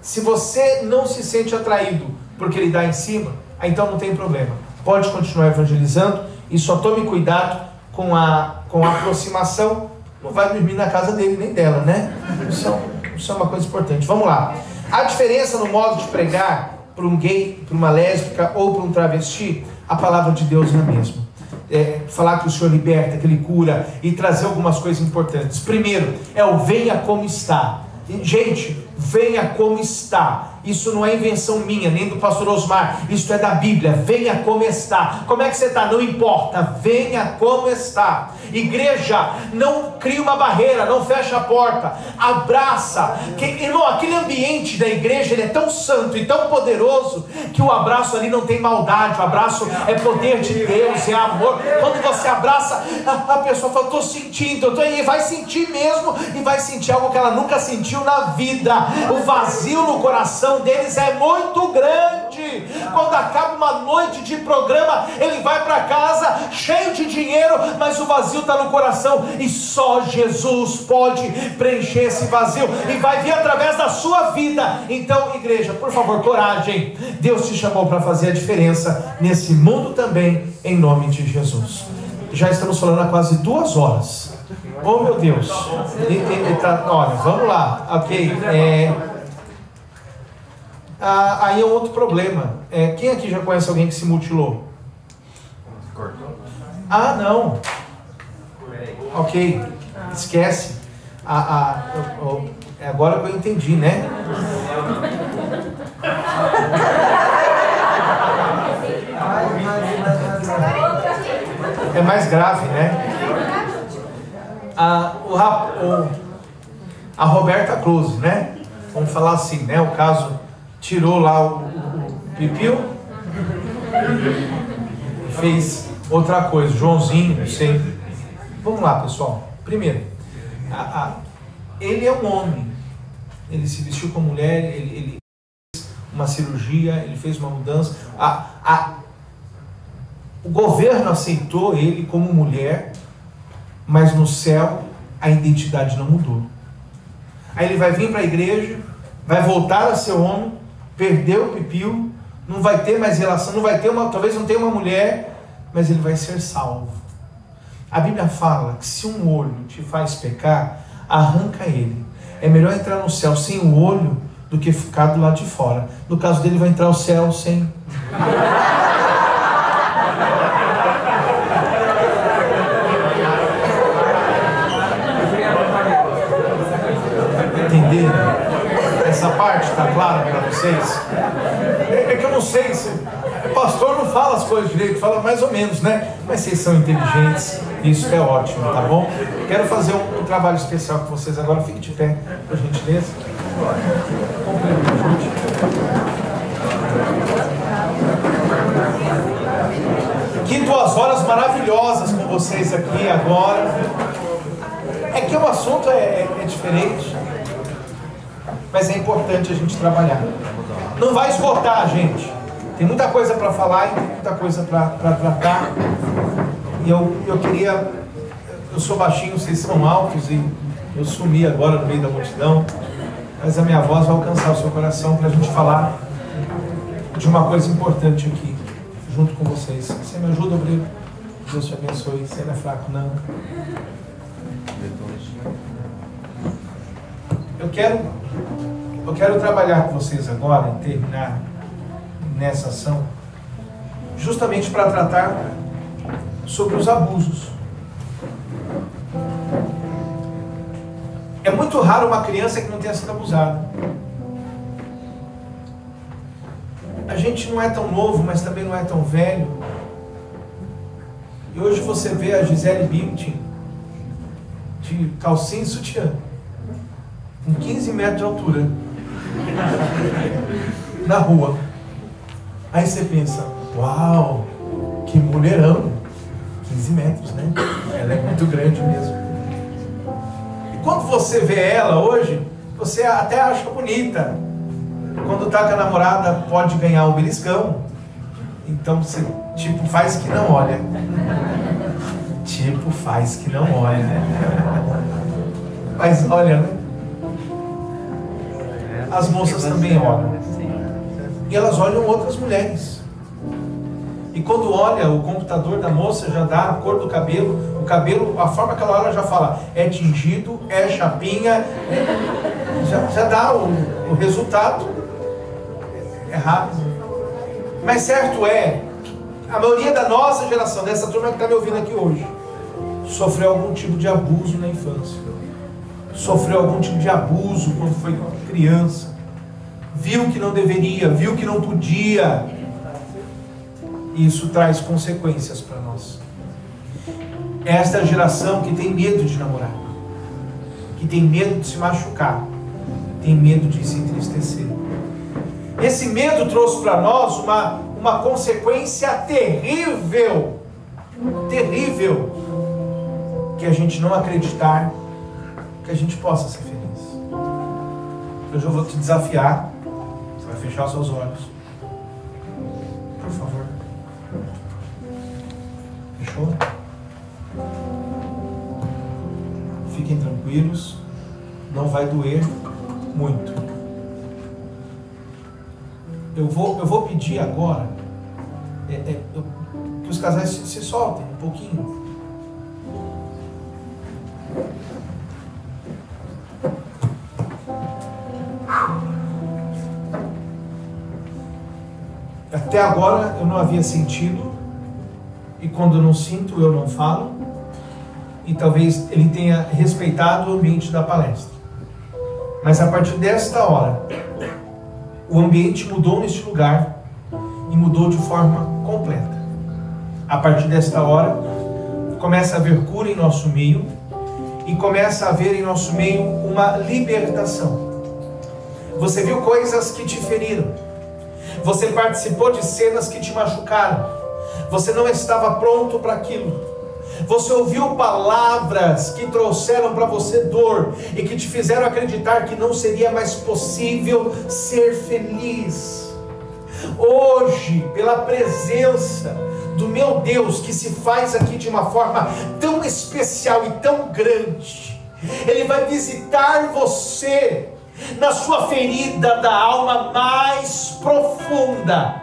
Se você não se sente atraído porque ele dá em cima, então não tem problema. Pode continuar evangelizando e só tome cuidado com a aproximação. Não vai dormir na casa dele nem dela, né? Isso é uma coisa importante. Vamos lá. A diferença no modo de pregar para um gay, para uma lésbica ou para um travesti, a palavra de Deus é a mesma. Falar que o Senhor liberta, que Ele cura e trazer algumas coisas importantes. Primeiro, é o venha como está. Gente, venha como está. Isso não é invenção minha, nem do pastor Osmar. Isso é da Bíblia. Venha como está. Como é que você está? Não importa. Venha como está. Igreja, não crie uma barreira, não feche a porta. Abraça. Irmão, aquele ambiente da igreja, ele é tão santo e tão poderoso que o abraço ali não tem maldade. O abraço é poder de Deus, é amor. Quando você abraça, a pessoa fala, estou sentindo. E vai sentir mesmo. E vai sentir algo que ela nunca sentiu na vida. O vazio no coração deles é muito grande. Quando acaba uma noite de programa, ele vai para casa cheio de dinheiro, mas o vazio está no coração, e só Jesus pode preencher esse vazio, e vai vir através da sua vida. Então, igreja, por favor, coragem. Deus te chamou para fazer a diferença nesse mundo também, em nome de Jesus. Já estamos falando há quase 2 horas. Oh, meu Deus. Olha, vamos lá. Ok. Aí é outro problema. Quem aqui já conhece alguém que se mutilou? Ah, não. Ok. Esquece. Agora que eu entendi, né? É mais grave, né? A Roberta Close, né? Vamos falar assim, né? O caso tirou lá o pipiu, fez outra coisa, Joãozinho, não sei. Vamos lá, pessoal. Primeiro, ele é um homem. Ele se vestiu como mulher, ele fez uma cirurgia, ele fez uma mudança. O governo aceitou ele como mulher, mas no céu a identidade não mudou. Aí ele vai vir para a igreja, vai voltar a ser homem, perdeu o pipiu, não vai ter mais relação, não vai ter talvez não tenha uma mulher, mas ele vai ser salvo. A Bíblia fala que se um olho te faz pecar, arranca ele. É melhor entrar no céu sem o olho do que ficar do lado de fora. No caso dele, vai entrar ao céu sem... Entenderam? Essa parte está clara para vocês? É que eu não sei se... O pastor não fala as coisas direito, fala mais ou menos, né? Mas vocês são inteligentes, isso é ótimo, tá bom? Quero fazer um trabalho especial com vocês agora. Fique de pé, por gentileza. Que 2 horas maravilhosas com vocês aqui agora. É que o assunto é diferente, mas é importante a gente trabalhar. Não vai esgotar, gente. Tem muita coisa para falar e tem muita coisa para tratar. E eu queria... Eu sou baixinho, vocês são altos, e eu sumi agora no meio da multidão. Mas a minha voz vai alcançar o seu coração para a gente falar de uma coisa importante aqui, junto com vocês. Você me ajuda, Obreiro? Deus te abençoe. Você não é fraco, não. Eu quero trabalhar com vocês agora e terminar nessa ação, justamente para tratar sobre os abusos. É muito raro uma criança que não tenha sido abusada. A gente não é tão novo, mas também não é tão velho. E hoje você vê a Gisele Bündchen de calcinha e sutiã, com 15 metros de altura, na rua. Aí você pensa, uau, que mulherão, 15 metros, né? Ela é muito grande mesmo. E quando você vê ela hoje, você até acha bonita. Quando tá com a namorada, pode ganhar um beliscão. Então você, tipo, faz que não olha. Tipo, faz que não olha. Mas olha, né? As moças também olham. E elas olham outras mulheres. E quando olha o computador da moça, já dá a cor do cabelo. O cabelo, a forma que ela olha, já fala: é tingido, é chapinha. Já dá o resultado. É rápido. Mas certo é, a maioria da nossa geração, dessa turma que está me ouvindo aqui hoje, sofreu algum tipo de abuso na infância. Sofreu algum tipo de abuso quando foi criança. Viu que não deveria, viu que não podia. E isso traz consequências para nós. Esta é a geração que tem medo de namorar, que tem medo de se machucar, tem medo de se entristecer. Esse medo trouxe para nós uma consequência terrível, que a gente não acreditar que a gente possa ser feliz. Hoje eu vou te desafiar. Você vai fechar os seus olhos, por favor. Fechou? Fiquem tranquilos, não vai doer muito. Eu vou pedir agora que os casais se soltem um pouquinho. Até agora eu não havia sentido, e quando eu não sinto, eu não falo, e talvez ele tenha respeitado o ambiente da palestra. Mas a partir desta hora, o ambiente mudou neste lugar, e mudou de forma completa. A partir desta hora, começa a haver cura em nosso meio, e começa a haver em nosso meio uma libertação. Você viu coisas que te feriram, você participou de cenas que te machucaram, você não estava pronto para aquilo, você ouviu palavras que trouxeram para você dor e que te fizeram acreditar que não seria mais possível ser feliz. Hoje, pela presença do meu Deus, que se faz aqui de uma forma tão especial e tão grande, Ele vai visitar você na sua ferida da alma mais profunda.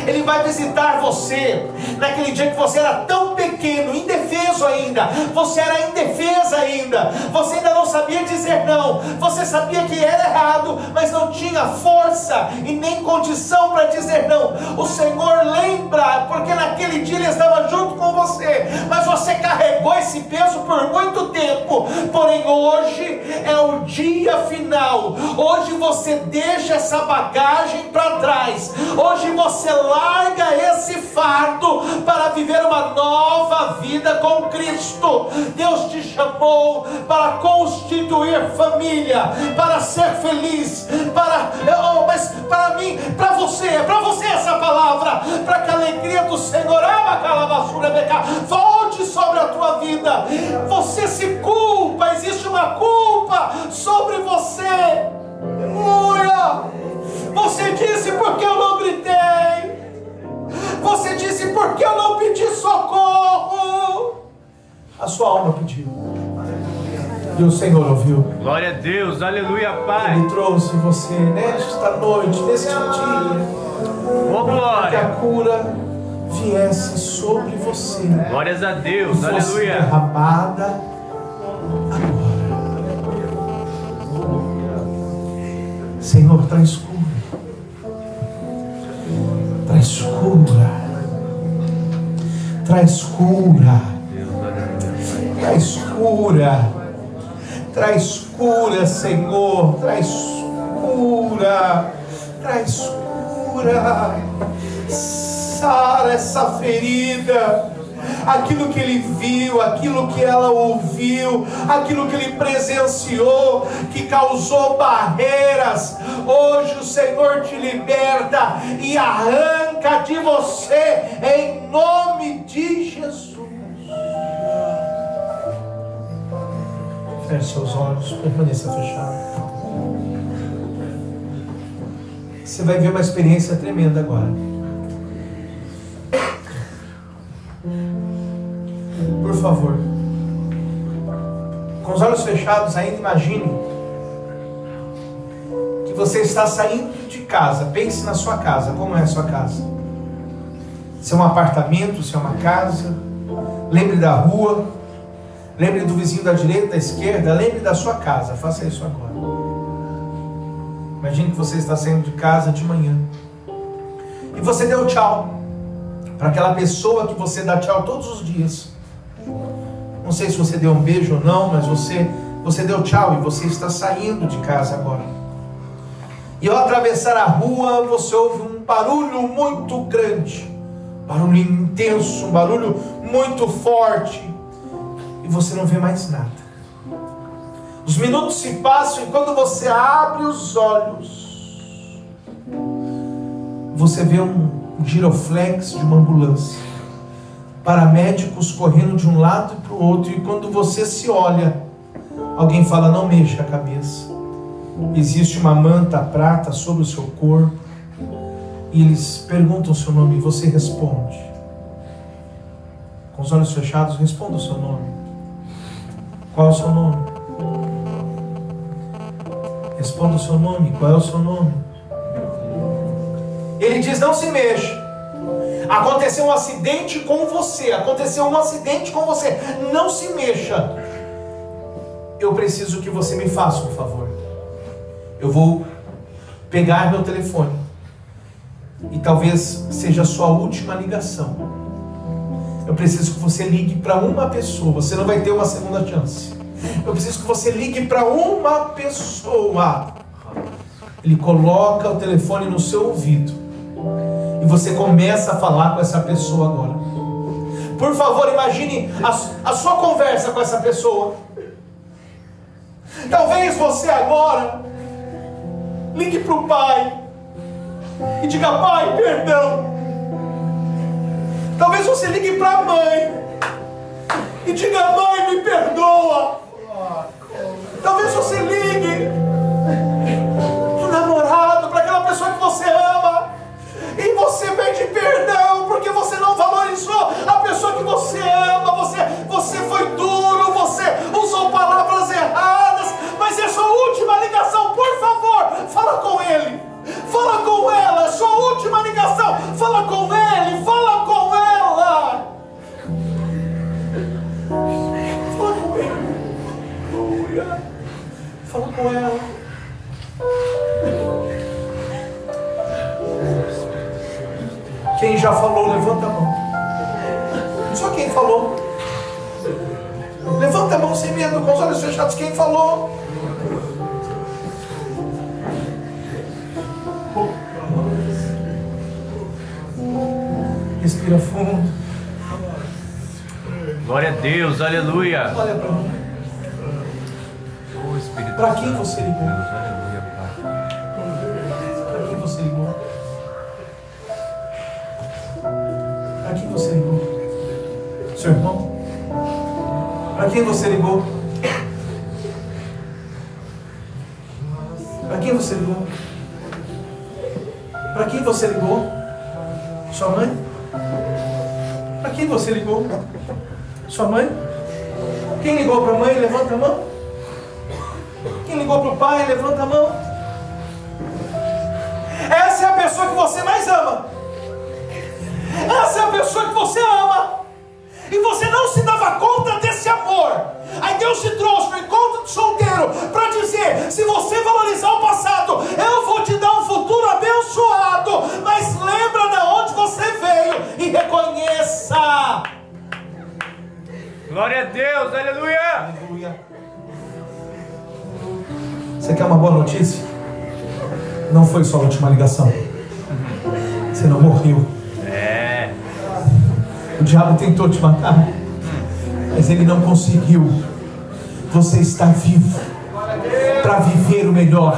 Ele vai visitar você naquele dia que você era tão pequeno, indefeso ainda. Você era indefesa ainda. Você ainda não sabia dizer não. Você sabia que era errado, mas não tinha força e nem condição para dizer não. O Senhor lembra, porque naquele dia Ele estava junto com você, mas você carregou esse peso por muito tempo. Porém hoje é o dia final. Hoje você deixa essa bagagem para trás. Hoje você larga esse fardo para viver uma nova vida com Cristo. Deus te chamou para constituir família, para ser feliz, mas para mim, para você essa palavra, para que a alegria do Senhor volte sobre a tua vida. Você se culpa, existe uma culpa sobre você. Aleluia! Você disse porque eu não gritei. Você disse porque eu não pedi socorro. A sua alma pediu e o Senhor ouviu. Glória a Deus, aleluia, Pai. Ele trouxe você nesta noite, neste dia, Oh, glória. que a cura viesse sobre você. Glórias a Deus, e fosse aleluia. derramada agora. Senhor, traz cura. Traz cura. Traz cura. Traz cura. Traz cura, Senhor. Traz cura. Traz cura. Sara essa ferida. Aquilo que ele viu, aquilo que ela ouviu, aquilo que ele presenciou, que causou barreiras, hoje o Senhor te liberta e arranca de você, em nome de Jesus. Feche seus olhos, permaneça fechado. Você vai ver uma experiência tremenda agora. Por favor, com os olhos fechados, ainda imagine que você está saindo de casa. Pense na sua casa. Como é a sua casa? Se é um apartamento, se é uma casa. Lembre da rua. Lembre do vizinho da direita, da esquerda. Lembre da sua casa. Faça isso agora. Imagine que você está saindo de casa de manhã. você deu tchau para aquela pessoa que você dá tchau todos os dias. Não sei se você deu um beijo ou não, mas você deu tchau e você está saindo de casa agora. E ao atravessar a rua, você ouve um barulho muito grande, barulho intenso, um barulho muito forte, e você não vê mais nada. Os minutos se passam e quando você abre os olhos, você vê um giroflex de uma ambulância, paramédicos correndo de um lado para o outro, e quando você se olha, alguém fala: não mexa a cabeça. Existe uma manta prata sobre o seu corpo, e eles perguntam o seu nome e você responde. Com os olhos fechados, responda o seu nome. Qual é o seu nome? Responda o seu nome. Qual é o seu nome? Ele diz: não se mexa. Aconteceu um acidente com você. Aconteceu um acidente com você. Não se mexa. Eu preciso que você me faça um favor. Eu vou pegar meu telefone, e talvez seja a sua última ligação. Eu preciso que você ligue para uma pessoa. Você não vai ter uma segunda chance. Eu preciso que você ligue para uma pessoa. Ele coloca o telefone no seu ouvido, e você começa a falar com essa pessoa agora. Por favor, imagine a sua conversa com essa pessoa. Talvez você agora ligue para o pai e diga: pai, perdão. Talvez você ligue para a mãe e diga: mãe, me perdoa. Talvez você ligue para o namorado, para aquela pessoa que você ama, e você pede perdão porque você não valorizou a pessoa que você ama. Você foi duro, você usou palavras erradas, mas é sua última ligação. Por favor, fala com ele, fala com ela. É sua última ligação. Fala com ele, fala com ela. Fala com ele. Aleluia. Fala com ela. Quem já falou, levanta a mão. Só quem falou. Levanta a mão sem medo, com os olhos fechados. Quem falou? Respira fundo. Glória a Deus, aleluia. Olha para mim. Para quem você ligou? Para quem você ligou? Para quem você ligou? Seu irmão? Para quem você ligou? Para quem você ligou? Para quem você ligou? Sua mãe? Para quem você ligou? Sua mãe? Quem ligou para a mãe, levanta a mão. Quem ligou para o pai, levanta a mão. Essa é a pessoa que você mais ama. Essa é a pessoa que você ama. E você não se dava conta desse amor. Aí Deus te trouxe no encontro de solteiro para dizer: se você valorizar o passado, eu vou te dar um futuro abençoado. Mas lembra de onde você veio e reconheça. Glória a Deus, aleluia. Aleluia. Você quer uma boa notícia? Não foi sua última ligação. Você não morreu. O diabo tentou te matar, mas ele não conseguiu. Você está vivo para viver o melhor,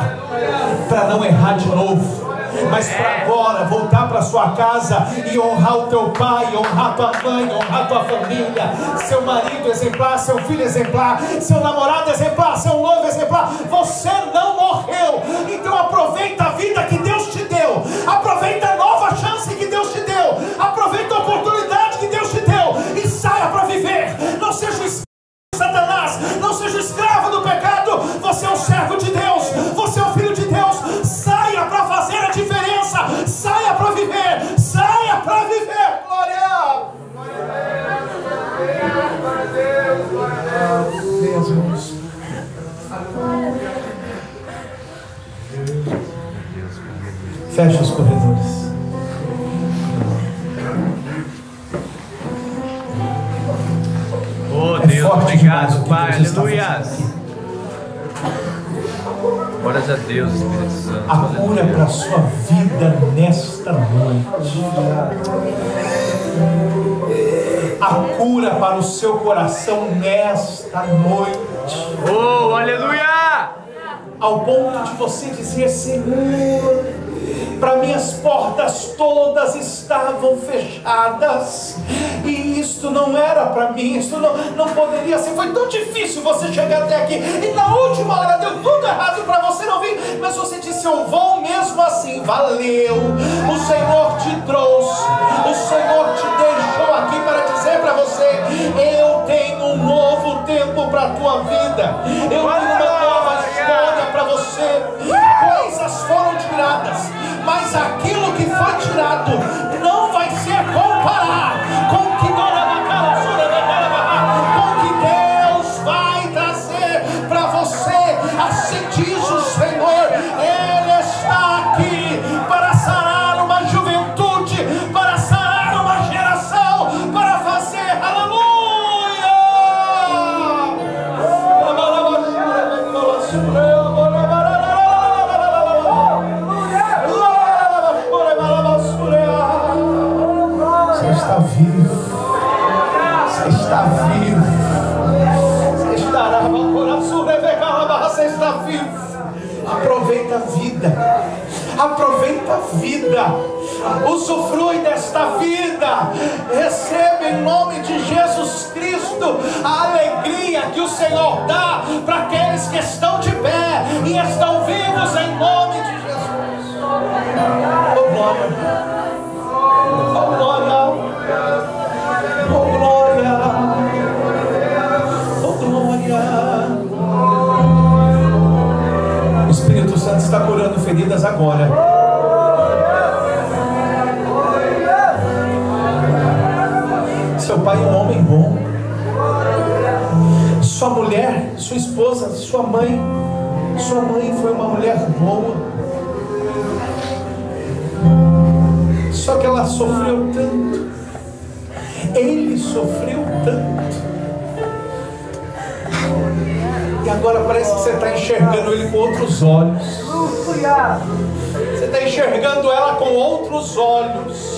para não errar de novo, mas para agora voltar para sua casa e honrar o teu pai, honrar tua mãe, honrar tua família, seu marido exemplar, seu filho exemplar, seu namorado exemplar, seu noivo exemplar. Você não morreu. Então aproveita a vida que Deus te deu, aproveita a nova chance que Deus te deu, aproveita a oportunidade que Deus te deu e saia para viver. Não seja o escravo de Satanás, não seja o escravo do pecado. Você é um servo de Deus, você é um filho de Deus. Saia para fazer a diferença, saia para viver, saia para viver. Glória a Deus, glória a Deus. Dê as mãos. Feche os corredores. Deus, Forte demais o obrigado, que Pai, Deus está aleluia. fazendo aqui. Glórias a Deus, Espírito Santo. A cura é para a sua vida nesta noite. A cura para o seu coração nesta noite. Oh, aleluia! Ao ponto de você dizer: Senhor, para mim as portas todas estavam fechadas, e isto não era para mim, isto não poderia ser, foi tão difícil você chegar até aqui, e na última hora deu tudo errado para você não vir, mas você disse: eu vou mesmo assim. Valeu, o Senhor te trouxe, o Senhor te deixou aqui para dizer para você: eu tenho um novo tempo para a tua vida, eu tenho uma nova história para você. Coisas foram tiradas, mas aquilo que foi tirado não vai ser comparado com o que Deus vai trazer para você. Assim diz o Senhor: Ele está aqui para sarar uma juventude, para sarar uma geração, para fazer aleluia. Você está vivo. Você está vivo. Você está vivo. Aproveita a vida. Aproveita a vida. Usufrui desta vida. Receba em nome de Jesus Cristo a alegria que o Senhor dá para aqueles que estão de pé e estão vivos em nome de Jesus. Oh glória. Oh glória. Oh glória. Oh glória. O Espírito Santo está curando feridas agora. Seu pai é um homem bom. Sua mulher, sua esposa, sua mãe foi uma mulher boa. Só que ela sofreu tanto. Ele sofreu tanto. E agora parece que você está enxergando ele com outros olhos. Você está enxergando ela com outros olhos.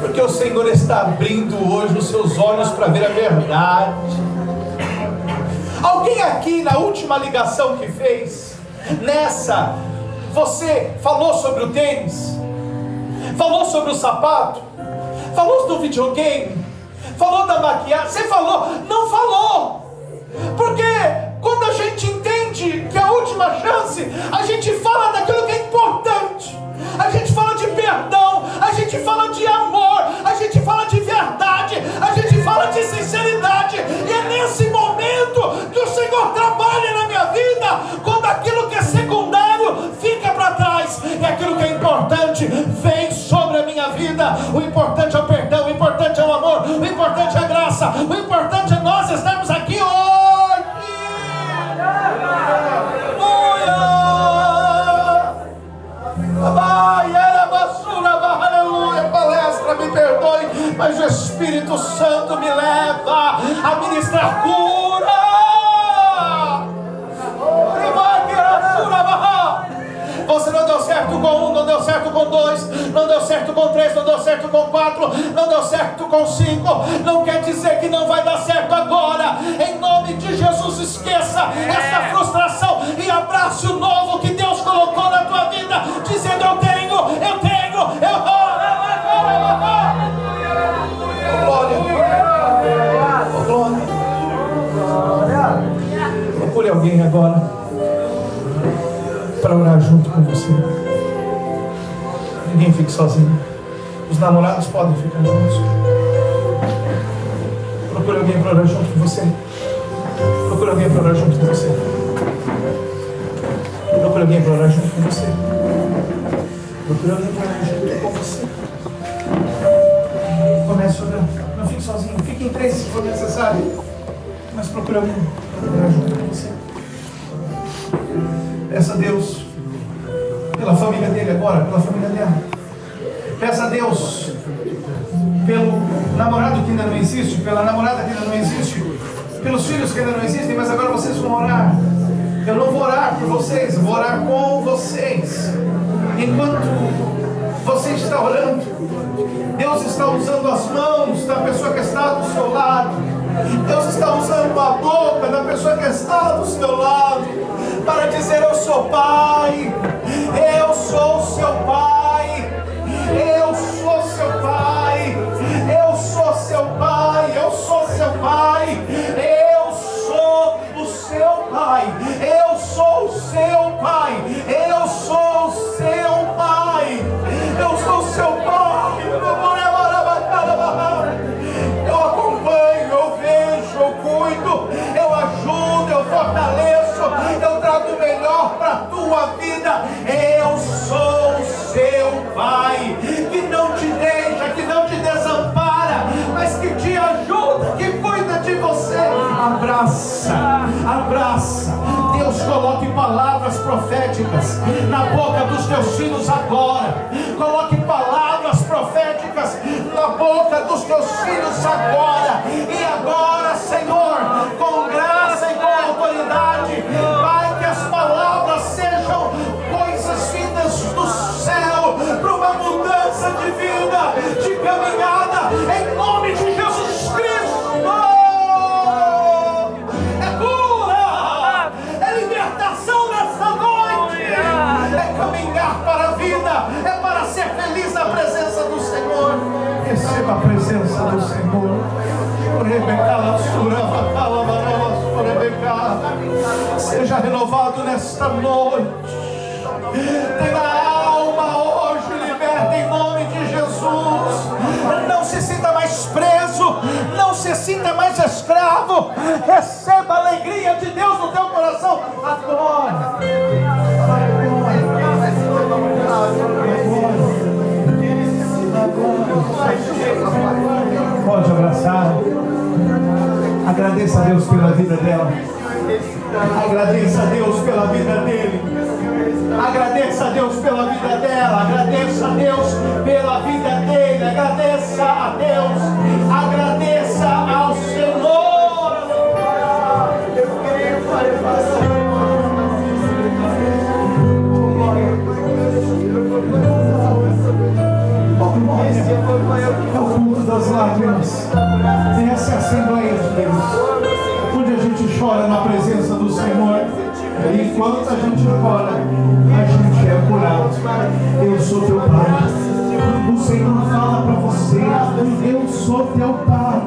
Porque o Senhor está abrindo hoje os seus olhos para ver a verdade. Alguém aqui na última ligação que fez, nessa, você falou sobre o tênis? Falou sobre o sapato? Falou do videogame? Falou da maquiagem? Você falou? Não falou! Porque quando a gente entende que é a última chance, a gente fala daquilo que é importante. A gente fala de perdão, a gente fala de amor, a gente fala de verdade, a gente fala de sinceridade. E é nesse momento que o Senhor trabalha na minha vida, quando aquilo que é secundário fica para trás e aquilo que é importante vem sobre a minha vida. O importante é o perdão, o importante é o amor, o importante é a graça, o importante é nós estarmos aqui hoje. Aleluia, palestra, me perdoe, mas o Espírito Santo me leva a ministrar cura. Você não deu certo com um, não deu certo com dois, não deu certo com três, não deu certo com quatro, não deu certo com cinco. Não quer dizer que não vai dar certo agora. Em nome de Jesus, esqueça essa frustração e abrace o novo que Deus colocou na tua vida, dizendo: eu tenho. Glória. Oh, glória. Procure alguém agora para orar junto com você. Ninguém fique sozinho. Os namorados podem ficar juntos. Procure alguém para orar junto com você. Procure alguém para orar junto com você. Procure alguém para orar junto com você. Procure alguém para orar junto com você. Comece a orar. Não fique sozinho. Fique em três se for necessário. Mas procure alguém para orar junto com você. Peça a Deus pela família dele agora, pela família dela. Peça a Deus pelo namorado que ainda não existe, pela namorada que ainda não existe, pelos filhos que ainda não existem, mas agora vocês vão orar. Eu não vou orar por vocês, eu vou orar com vocês. Enquanto você está orando, Deus está usando as mãos da pessoa que está do seu lado. Deus está usando a boca da pessoa que está do seu lado para dizer: eu sou pai, eu sou seu pai, eu sou seu pai, eu sou seu pai, eu sou seu pai, eu sou o seu pai, eu sou o seu pai, eu sou o seu pai, eu sou o seu pai. Eu acompanho, eu vejo, eu cuido, eu ajudo, eu fortaleço, eu trago o melhor para a tua vida. Eu sou o seu pai, que não te deixa, que não te desampara, mas que te ajuda, que cuida de você. Abraça, abraça. Deus, coloque palavras proféticas na boca dos teus filhos agora. Coloque palavras proféticas na boca dos teus filhos agora. E agora, Senhor, com graça e com autoridade, Pai, que as palavras sejam coisas vindas do céu para uma mudança de vida, de caminhada, em nome de Jesus Cristo. É cura, é libertação nessa noite, é caminhar para a vida, é para ser feliz na presença do Senhor. Receba a presença do Senhor. Seja renovado nesta noite. Tenha a alma hoje liberta em nome de Jesus. Não se sinta mais preso, não se sinta mais escravo. Receba a alegria de Deus no teu coração agora. Pode abraçar. Agradeça a Deus pela vida dela. Agradeça a Deus pela vida dele. Agradeça a Deus pela vida dela. Agradeça a Deus pela vida dele. Agradeça a Deus. Agradeça ao Senhor. Eu creio, Pai. É o culto das lágrimas. Essa é a Assembleia de Deus, onde a gente chora na presença do Senhor. E enquanto a gente chora, a gente é curado. Eu sou teu pai. O Senhor fala para você: eu sou teu pai.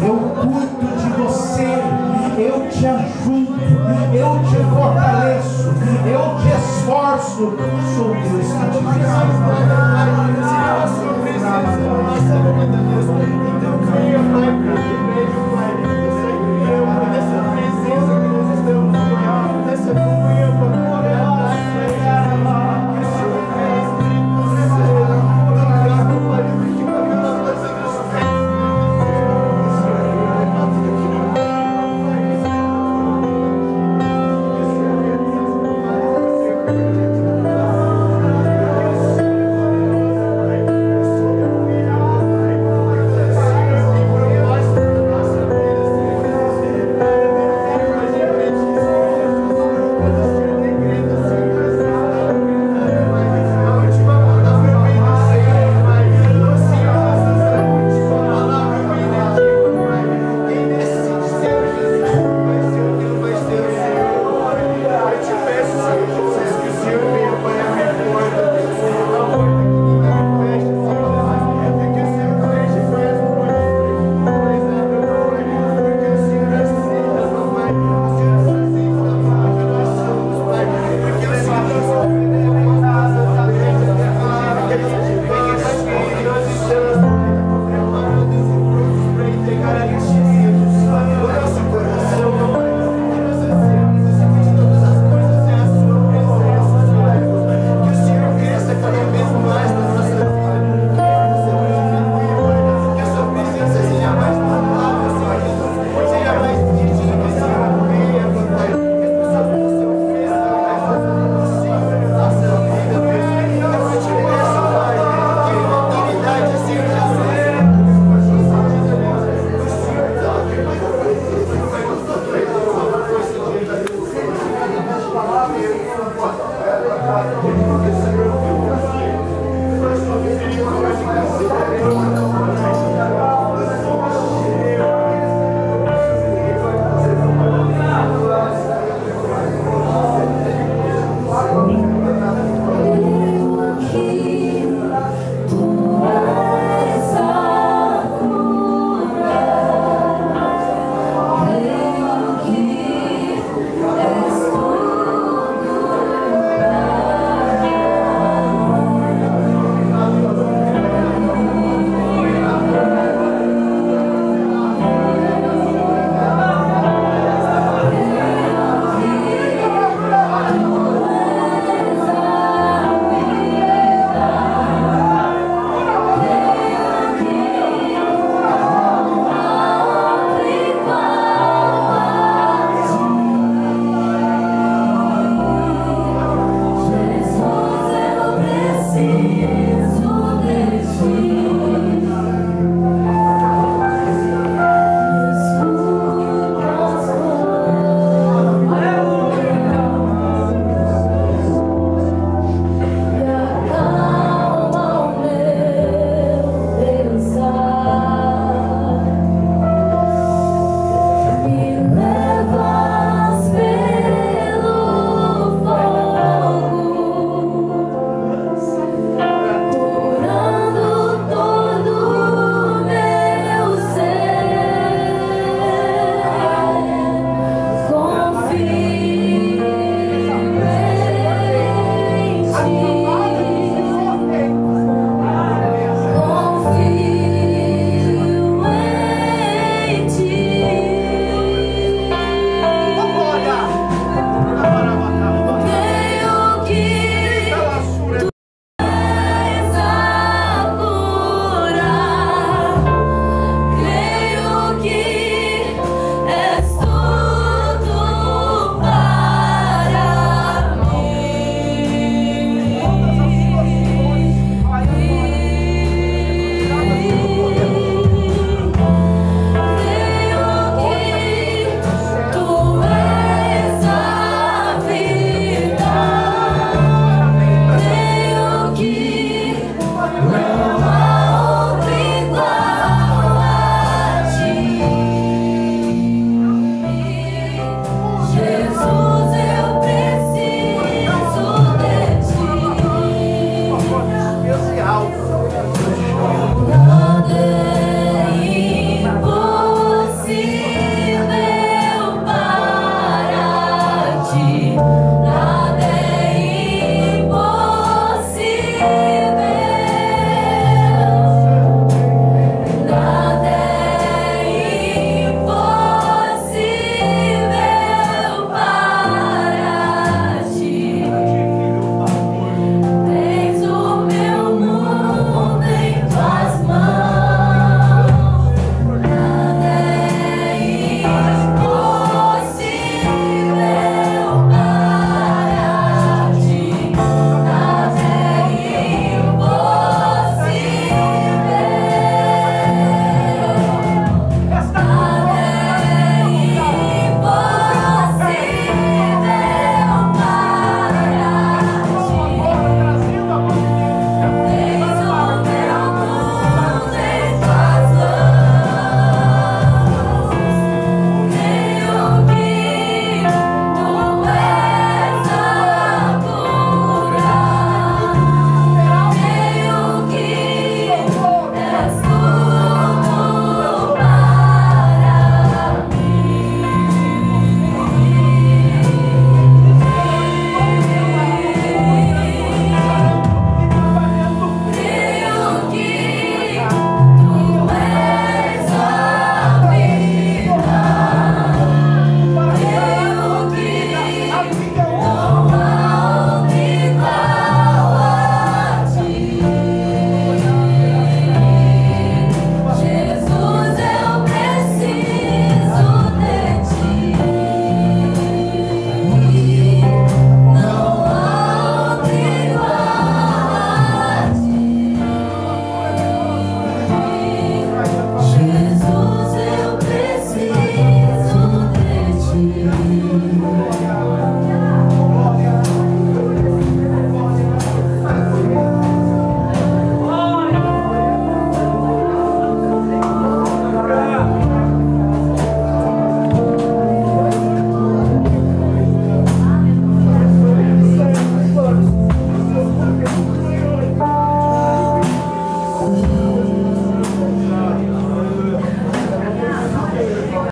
Eu cuido de você. Eu te ajudo. Eu te fortaleço. Eu te esforço. Sou Deus que te visita.